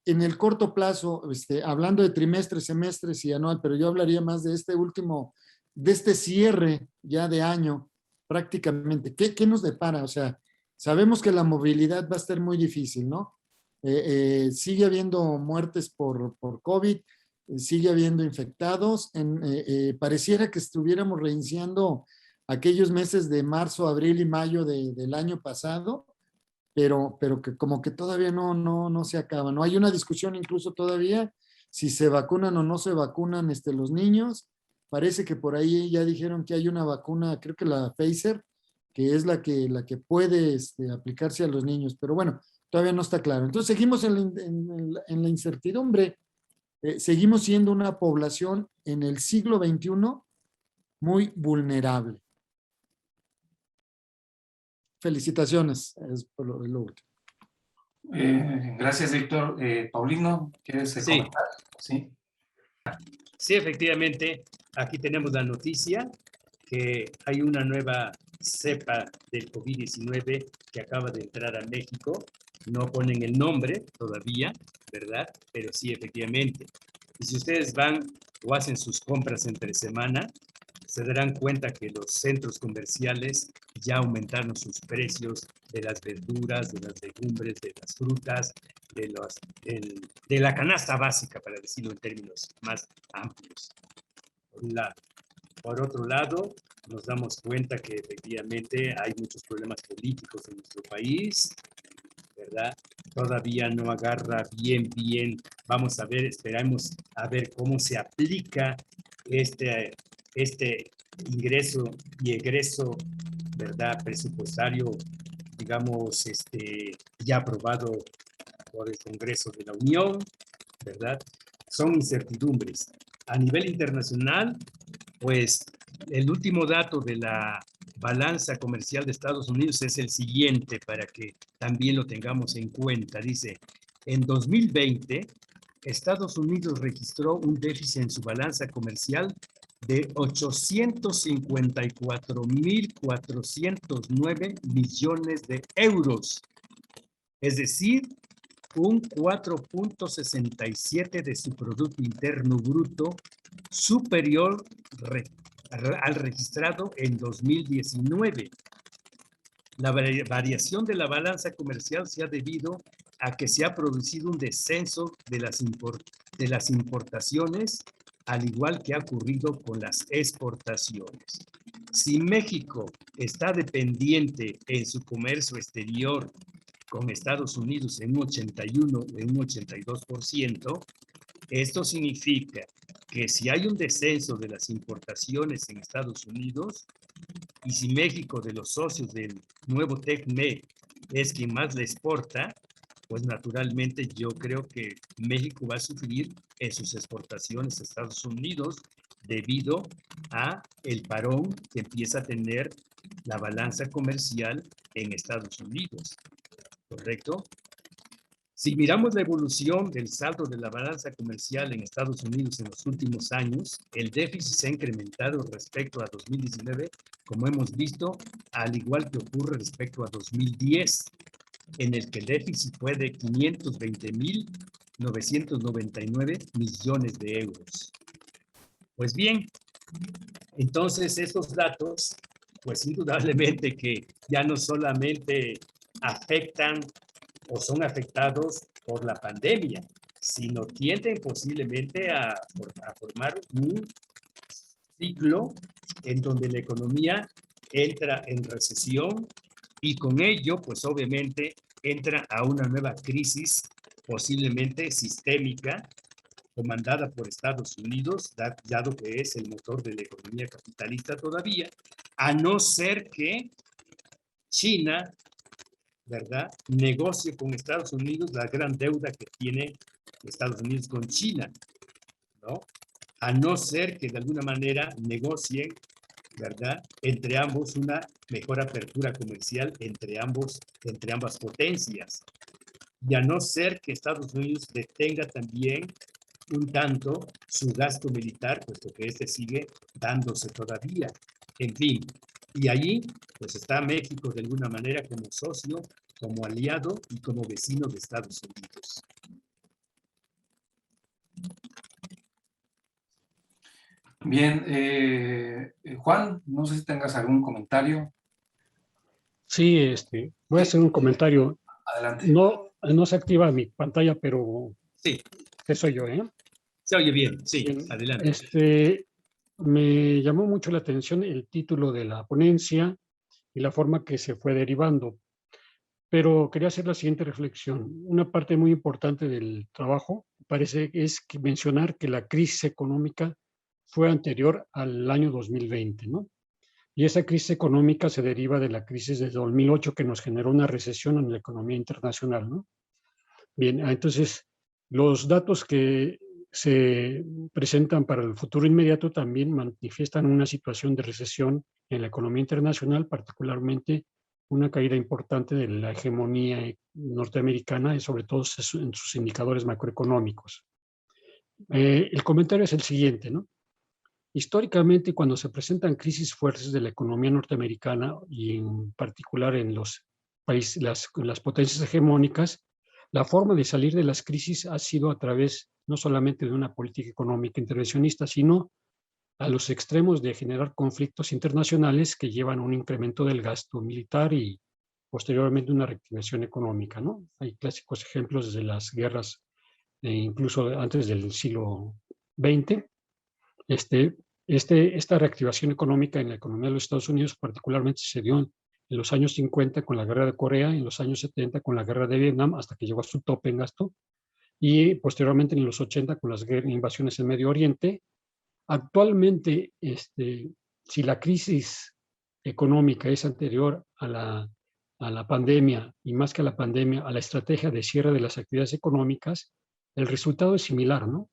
en el corto plazo, hablando de trimestres, semestres y anual, pero yo hablaría más de este último, de este cierre ya de año, prácticamente. ¿Qué nos depara? O sea, sabemos que la movilidad va a estar muy difícil, ¿no? Sigue habiendo muertes por COVID, sigue habiendo infectados. Pareciera que estuviéramos reiniciando aquellos meses de marzo, abril y mayo del año pasado, pero que como que todavía no se acaba, ¿no? Hay una discusión incluso todavía si se vacunan o no se vacunan los niños. Parece que por ahí ya dijeron que hay una vacuna, creo que la Pfizer, que es la que puede aplicarse a los niños, pero bueno, todavía no está claro. Entonces seguimos en la incertidumbre, seguimos siendo una población en el siglo XXI muy vulnerable. Felicitaciones, es por lo último. Gracias, Víctor. Paulino, ¿quieres Sí. comentar? Sí. Sí, efectivamente, aquí tenemos la noticia que hay una nueva cepa del COVID-19 que acaba de entrar a México. No ponen el nombre todavía, ¿verdad? Pero sí, efectivamente. Y si ustedes van o hacen sus compras entre semana, se darán cuenta que los centros comerciales ya aumentaron sus precios de las verduras, de las legumbres, de las frutas, de la canasta básica, para decirlo en términos más amplios. Por un lado. Por otro lado, nos damos cuenta que efectivamente hay muchos problemas políticos en nuestro país, ¿verdad? Todavía no agarra bien. Vamos a ver, esperamos a ver cómo se aplica este ingreso y egreso, ¿verdad? Presupuestario, digamos, ya aprobado por el Congreso de la Unión, ¿verdad? Son incertidumbres. A nivel internacional, pues el último dato de la balanza comercial de Estados Unidos es el siguiente, para que también lo tengamos en cuenta. Dice, en 2020, Estados Unidos registró un déficit en su balanza comercial de 854.409 millones de euros. Es decir, un 4.67 de su Producto Interno Bruto, superior al registrado en 2019. La variación de la balanza comercial se ha debido a que se ha producido un descenso de las importaciones, al igual que ha ocurrido con las exportaciones. Si México está dependiente en su comercio exterior con Estados Unidos en un 81 o en un 82%, esto significa que si hay un descenso de las importaciones en Estados Unidos, y si México, de los socios del nuevo TECME, es quien más le exporta, pues naturalmente yo creo que México va a sufrir en sus exportaciones a Estados Unidos debido a el parón que empieza a tener la balanza comercial en Estados Unidos. ¿Correcto? Si miramos la evolución del saldo de la balanza comercial en Estados Unidos en los últimos años, el déficit se ha incrementado respecto a 2019, como hemos visto, al igual que ocurre respecto a 2010, en el que el déficit fue de 520.999 millones de euros. Pues bien, entonces estos datos, pues indudablemente que ya no solamente afectan o son afectados por la pandemia, sino tienden posiblemente a formar un ciclo en donde la economía entra en recesión y con ello, pues obviamente, entra a una nueva crisis posiblemente sistémica, comandada por Estados Unidos, dado que es el motor de la economía capitalista todavía, a no ser que China, ¿verdad?, negocie con Estados Unidos la gran deuda que tiene Estados Unidos con China, ¿no? A no ser que de alguna manera negocien, ¿verdad?, entre ambos una mejor apertura comercial entre ambas potencias. Y a no ser que Estados Unidos detenga también un tanto su gasto militar, puesto que este sigue dándose todavía. En fin, Y allí, pues está México de alguna manera como socio, como aliado y como vecino de Estados Unidos. Bien, Juan, no sé si tengas algún comentario. Sí, voy a hacer un comentario. Adelante. No se activa mi pantalla, pero Sí, que soy yo, ¿eh? se oye bien, sí, Bien, adelante. me llamó mucho la atención el título de la ponencia y la forma que se fue derivando, pero quería hacer la siguiente reflexión. Una parte muy importante del trabajo parece es que mencionar que la crisis económica fue anterior al año 2020, ¿no? Y esa crisis económica se deriva de la crisis de 2008 que nos generó una recesión en la economía internacional, ¿no? Bien, entonces los datos que se presentan para el futuro inmediato también manifiestan una situación de recesión en la economía internacional, particularmente una caída importante de la hegemonía norteamericana y sobre todo en sus indicadores macroeconómicos. El comentario es el siguiente, ¿no? Históricamente, cuando se presentan crisis fuertes de la economía norteamericana y en particular en los países, las potencias hegemónicas, la forma de salir de las crisis ha sido a través no solamente de una política económica intervencionista, sino a los extremos de generar conflictos internacionales que llevan a un incremento del gasto militar y posteriormente una reactivación económica, ¿no? Hay clásicos ejemplos desde las guerras, incluso antes del siglo XX. Este, esta reactivación económica en la economía de los Estados Unidos particularmente se dio en los años 50 con la guerra de Corea, en los años 70 con la guerra de Vietnam, hasta que llegó a su tope en gasto, y posteriormente en los 80 con las invasiones en Medio Oriente. Actualmente, si la crisis económica es anterior a la pandemia, y más que a la pandemia, a la estrategia de cierre de las actividades económicas, el resultado es similar, ¿no?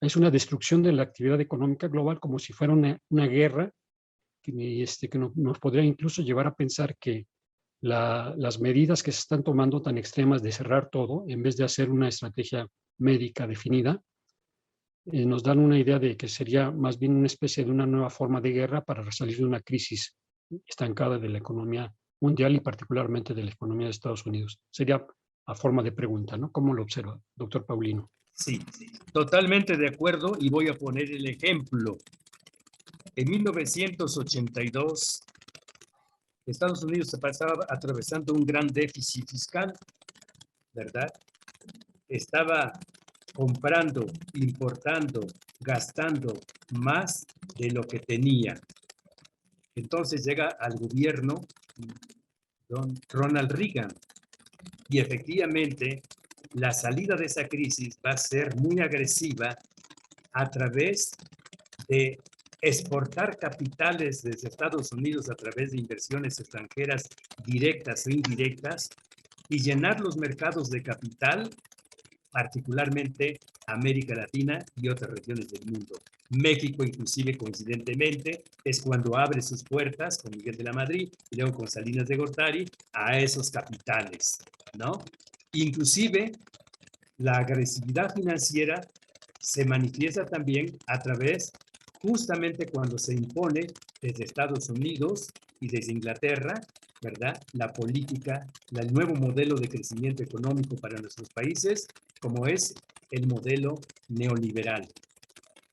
Es una destrucción de la actividad económica global como si fuera una guerra que nos podría incluso llevar a pensar que las medidas que se están tomando tan extremas de cerrar todo, en vez de hacer una estrategia médica definida, nos dan una idea de que sería más bien una especie de una nueva forma de guerra para salir de una crisis estancada de la economía mundial y particularmente de la economía de Estados Unidos. Sería a forma de pregunta, ¿no? ¿Cómo lo observa, doctor Paulino? Sí, totalmente de acuerdo y voy a poner el ejemplo. En 1982, Estados Unidos se pasaba atravesando un gran déficit fiscal, ¿verdad? Estaba comprando, importando, gastando más de lo que tenía. Entonces llega al gobierno Ronald Reagan y efectivamente la salida de esa crisis va a ser muy agresiva a través de exportar capitales desde Estados Unidos a través de inversiones extranjeras directas o indirectas y llenar los mercados de capital, particularmente América Latina y otras regiones del mundo. México, inclusive, coincidentemente, es cuando abre sus puertas con Miguel de la Madrid y luego con Salinas de Gortari a esos capitales, ¿no? Inclusive, la agresividad financiera se manifiesta también a través, justamente cuando se impone desde Estados Unidos y desde Inglaterra, ¿verdad? La política, el nuevo modelo de crecimiento económico para nuestros países, como es el modelo neoliberal.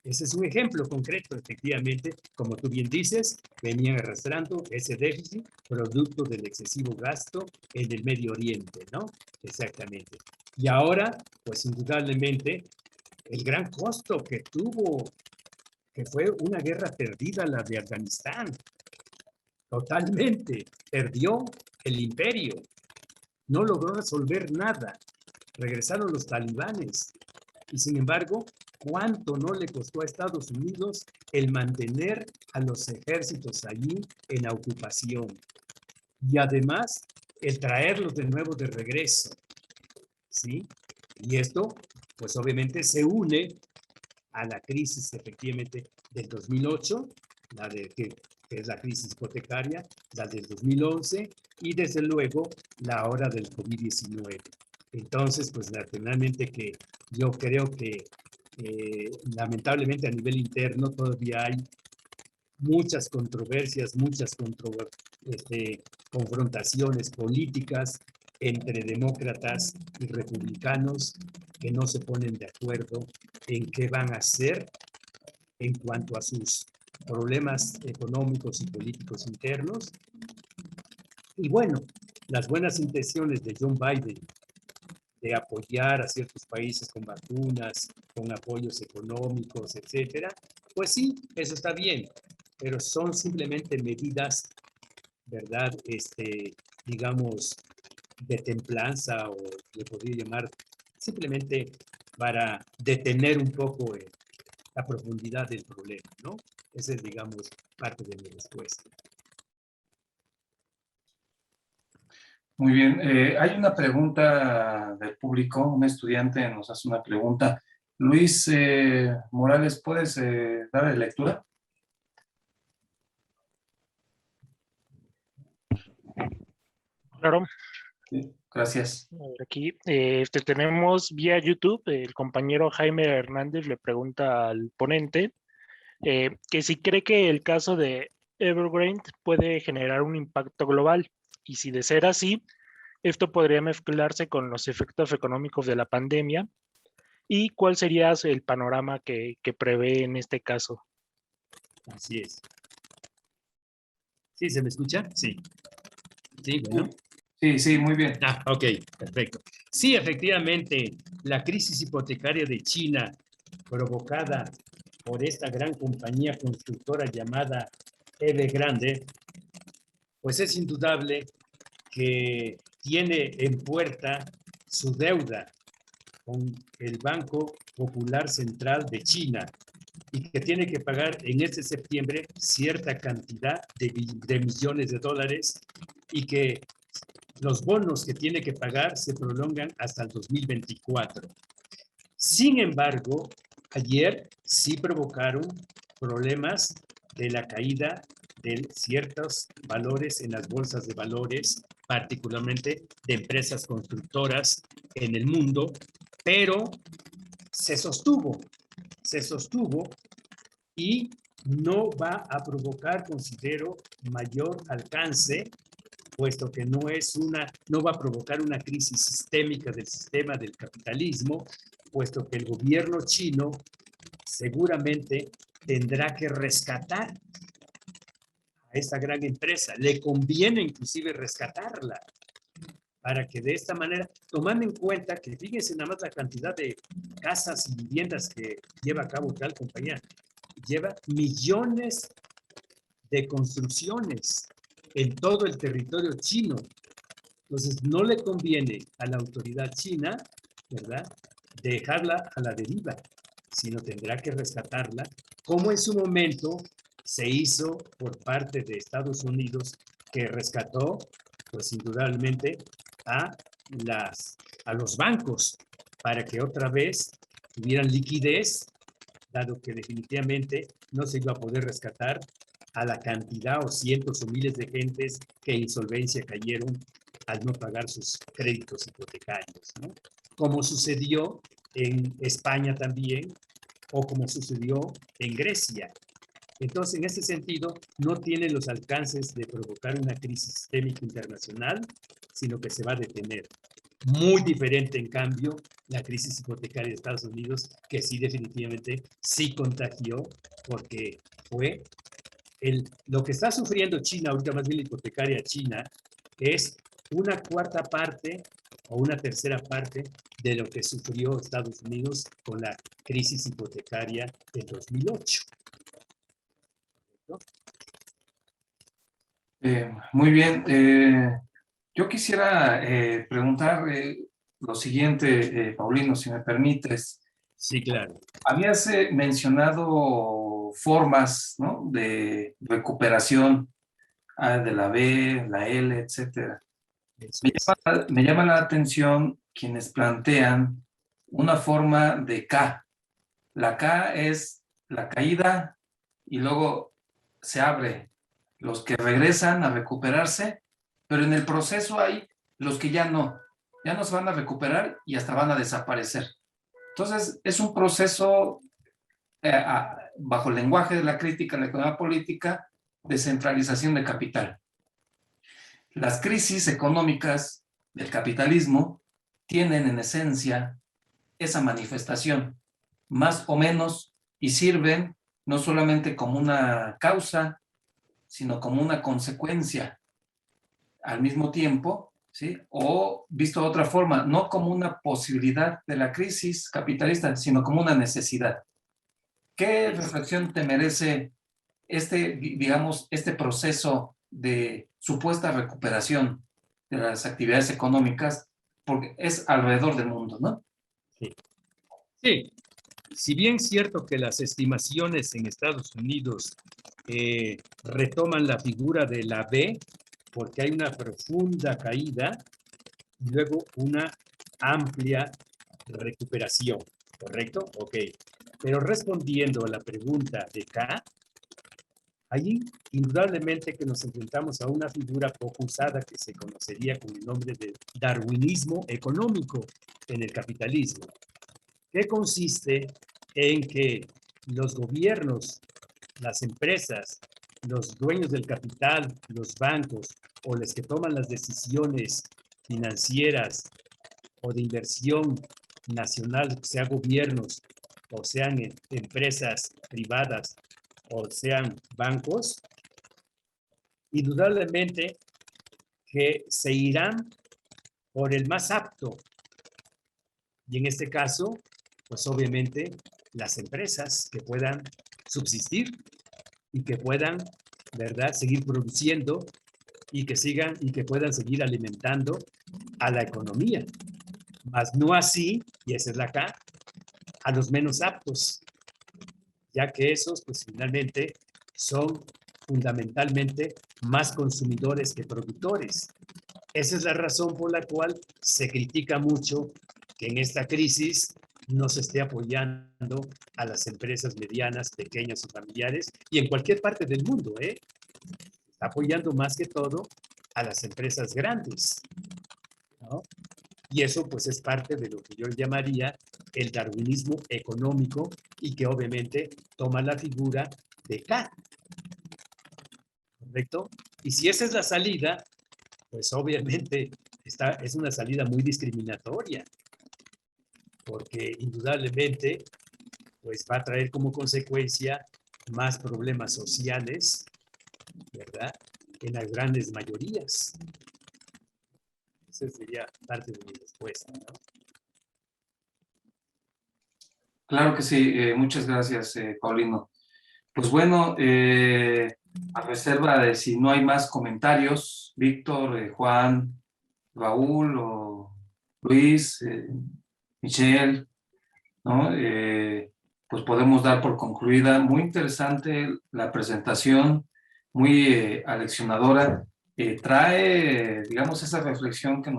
Ese es un ejemplo concreto, efectivamente, como tú bien dices, venían arrastrando ese déficit producto del excesivo gasto en el Medio Oriente, ¿no? Exactamente. Y ahora, pues indudablemente, el gran costo que tuvo, que fue una guerra perdida, la de Afganistán, totalmente, perdió el imperio, no logró resolver nada, regresaron los talibanes, y sin embargo, ¿cuánto no le costó a Estados Unidos el mantener a los ejércitos allí en la ocupación? Y además, el traerlos de nuevo de regreso, ¿sí? Y esto, pues obviamente se une a la crisis efectivamente del 2008, la de que es la crisis hipotecaria, la del 2011 y desde luego la hora del COVID-19. Entonces, pues naturalmente que yo creo que lamentablemente a nivel interno todavía hay muchas controversias, muchas confrontaciones políticas entre demócratas y republicanos que no se ponen de acuerdo en qué van a hacer en cuanto a sus problemas económicos y políticos internos. Y bueno, las buenas intenciones de John Biden de apoyar a ciertos países con vacunas, con apoyos económicos, etcétera, pues sí, eso está bien, pero son simplemente medidas, ¿verdad? Digamos, de templanza, o le podría llamar simplemente para detener un poco la profundidad del problema, ¿no? Esa es, digamos, parte de mi respuesta. Muy bien. Hay una pregunta del público. Un estudiante nos hace una pregunta. Luis Morales, ¿puedes darle lectura? Claro. Sí, gracias. Aquí tenemos vía YouTube, el compañero Jaime Hernández le pregunta al ponente que si cree que el caso de Evergrande puede generar un impacto global, y si de ser así, esto podría mezclarse con los efectos económicos de la pandemia, y cuál sería el panorama que prevé en este caso. Así es. ¿Sí se me escucha? Sí. Sí, bueno. Sí, muy bien. Ok, perfecto. Sí, efectivamente, la crisis hipotecaria de China provocada por esta gran compañía constructora llamada Evergrande, pues es indudable que tiene en puerta su deuda con el Banco Popular Central de China y que tiene que pagar en este septiembre cierta cantidad de millones de dólares, y que los bonos que tiene que pagar se prolongan hasta el 2024. Sin embargo, ayer sí provocaron problemas de la caída de ciertos valores en las bolsas de valores, particularmente de empresas constructoras en el mundo, pero se sostuvo y no va a provocar, considero, mayor alcance, puesto que no va a provocar una crisis sistémica del sistema del capitalismo, puesto que el gobierno chino seguramente tendrá que rescatar a esta gran empresa. Le conviene inclusive rescatarla, para que de esta manera, tomando en cuenta que fíjense nada más la cantidad de casas y viviendas que lleva a cabo tal compañía, lleva millones de construcciones en todo el territorio chino. Entonces, no le conviene a la autoridad china, ¿verdad?, dejarla a la deriva, sino tendrá que rescatarla, como en su momento se hizo por parte de Estados Unidos, que rescató, pues indudablemente, a los bancos para que otra vez tuvieran liquidez, dado que definitivamente no se iba a poder rescatar a la cantidad o cientos o miles de gentes que en insolvencia cayeron al no pagar sus créditos hipotecarios, ¿no? Como sucedió en España también, o como sucedió en Grecia. Entonces, en ese sentido, no tiene los alcances de provocar una crisis sistémica internacional, sino que se va a detener. Muy diferente, en cambio, la crisis hipotecaria de Estados Unidos, que sí definitivamente sí contagió, porque fue lo que está sufriendo China, ahorita más bien la hipotecaria China, es una cuarta parte o una tercera parte de lo que sufrió Estados Unidos con la crisis hipotecaria del 2008. ¿No? Muy bien. Yo quisiera preguntar lo siguiente, Paulino, si me permites. Sí, claro. Habías mencionado formas, ¿no?, de recuperación de la B, la L, etcétera. Me llama la atención quienes plantean una forma de K. La K es la caída y luego se abre. Los que regresan a recuperarse, pero en el proceso hay los que ya no se van a recuperar y hasta van a desaparecer. Entonces, es un proceso bajo el lenguaje de la crítica en la economía política, descentralización de capital. Las crisis económicas del capitalismo tienen en esencia esa manifestación, más o menos, y sirven no solamente como una causa, sino como una consecuencia al mismo tiempo, ¿sí? O visto de otra forma, no como una posibilidad de la crisis capitalista, sino como una necesidad. ¿Qué reflexión te merece digamos, este proceso de supuesta recuperación de las actividades económicas? Porque es alrededor del mundo, ¿no? Sí. Sí. Si bien es cierto que las estimaciones en Estados Unidos retoman la figura de la V, porque hay una profunda caída y luego una amplia recuperación, ¿correcto? Ok. Pero respondiendo a la pregunta de K, allí indudablemente que nos enfrentamos a una figura poco usada que se conocería con el nombre de darwinismo económico en el capitalismo, que consiste en que los gobiernos, las empresas, los dueños del capital, los bancos o los que toman las decisiones financieras o de inversión nacional, sean gobiernos o sean empresas privadas o sean bancos, indudablemente que se irán por el más apto. Y en este caso, pues obviamente las empresas que puedan subsistir y que puedan, ¿verdad?, seguir produciendo y que puedan seguir alimentando a la economía. Mas no así, y esa es la acá, a los menos aptos, ya que esos, pues finalmente, son fundamentalmente más consumidores que productores. Esa es la razón por la cual se critica mucho que en esta crisis no se esté apoyando a las empresas medianas, pequeñas o familiares, y en cualquier parte del mundo, está apoyando más que todo a las empresas grandes, ¿no? Y eso pues es parte de lo que yo llamaría el darwinismo económico y que obviamente toma la figura de K, ¿correcto? Y si esa es la salida, pues obviamente es una salida muy discriminatoria, porque indudablemente pues va a traer como consecuencia más problemas sociales, ¿verdad?, en las grandes mayorías. Esa sería parte de mi respuesta, ¿no? Claro que sí, muchas gracias, Paulino. Pues bueno, a reserva de si no hay más comentarios, Víctor, Juan, Raúl o Luis, Michelle, ¿no? Pues podemos dar por concluida. Muy interesante la presentación, muy aleccionadora. Trae, digamos, esa reflexión que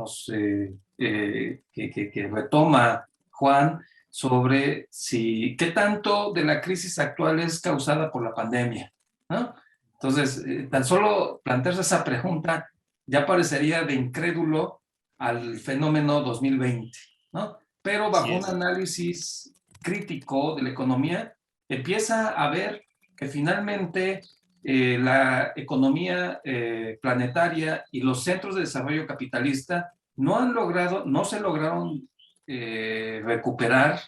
que retoma Juan sobre qué tanto de la crisis actual es causada por la pandemia, ¿no? Entonces, tan solo plantearse esa pregunta ya parecería de incrédulo al fenómeno 2020, ¿no? Pero bajo un análisis crítico de la economía, empieza a ver que finalmente la economía planetaria y los centros de desarrollo capitalista no se lograron recuperar,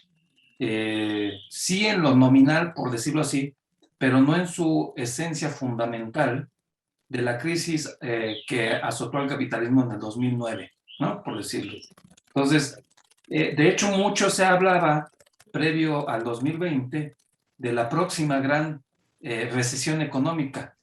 sí en lo nominal, por decirlo así, pero no en su esencia fundamental de la crisis que azotó al capitalismo en el 2009, ¿no? Por decirlo. Entonces, de hecho, mucho se hablaba previo al 2020 de la próxima gran recesión económica,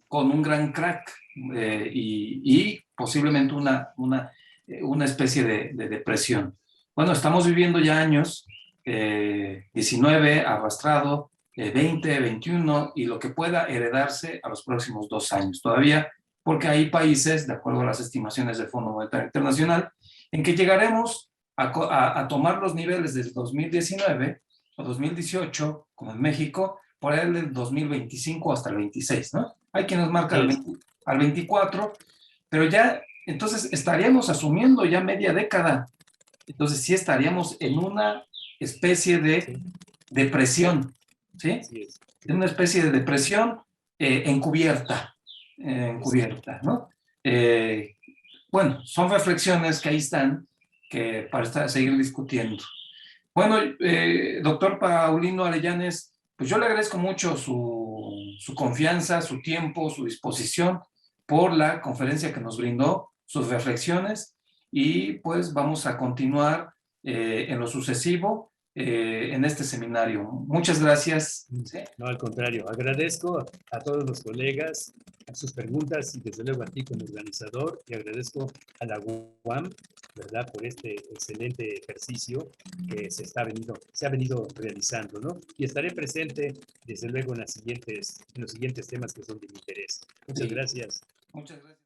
con un gran crack y posiblemente una especie de depresión. Bueno, estamos viviendo ya años, 19 arrastrado, 20, 21 y lo que pueda heredarse a los próximos 2 años todavía, porque hay países, de acuerdo a las estimaciones del Fondo Monetario Internacional, en que llegaremos a tomar los niveles del 2019 o 2018, como en México, por ahí del 2025 hasta el 26, ¿no? Hay quienes marcan al 24, pero ya, entonces estaríamos asumiendo ya media década. Entonces sí estaríamos en una especie de depresión, ¿sí? Así es. Es una especie de depresión encubierta, ¿no? Bueno, son reflexiones que ahí están que para seguir discutiendo. Bueno, doctor Paulino Arellanes, pues yo le agradezco mucho su confianza, su tiempo, su disposición por la conferencia que nos brindó, sus reflexiones, y pues vamos a continuar en lo sucesivo en este seminario. Muchas gracias. ¿Sí? No, al contrario, agradezco a todos los colegas, a sus preguntas y desde luego a ti como organizador, y agradezco a la UAM, ¿verdad?, por este excelente ejercicio que se ha venido realizando, ¿no? Y estaré presente desde luego en los siguientes temas que son de mi interés. Muchas gracias. Muchas gracias.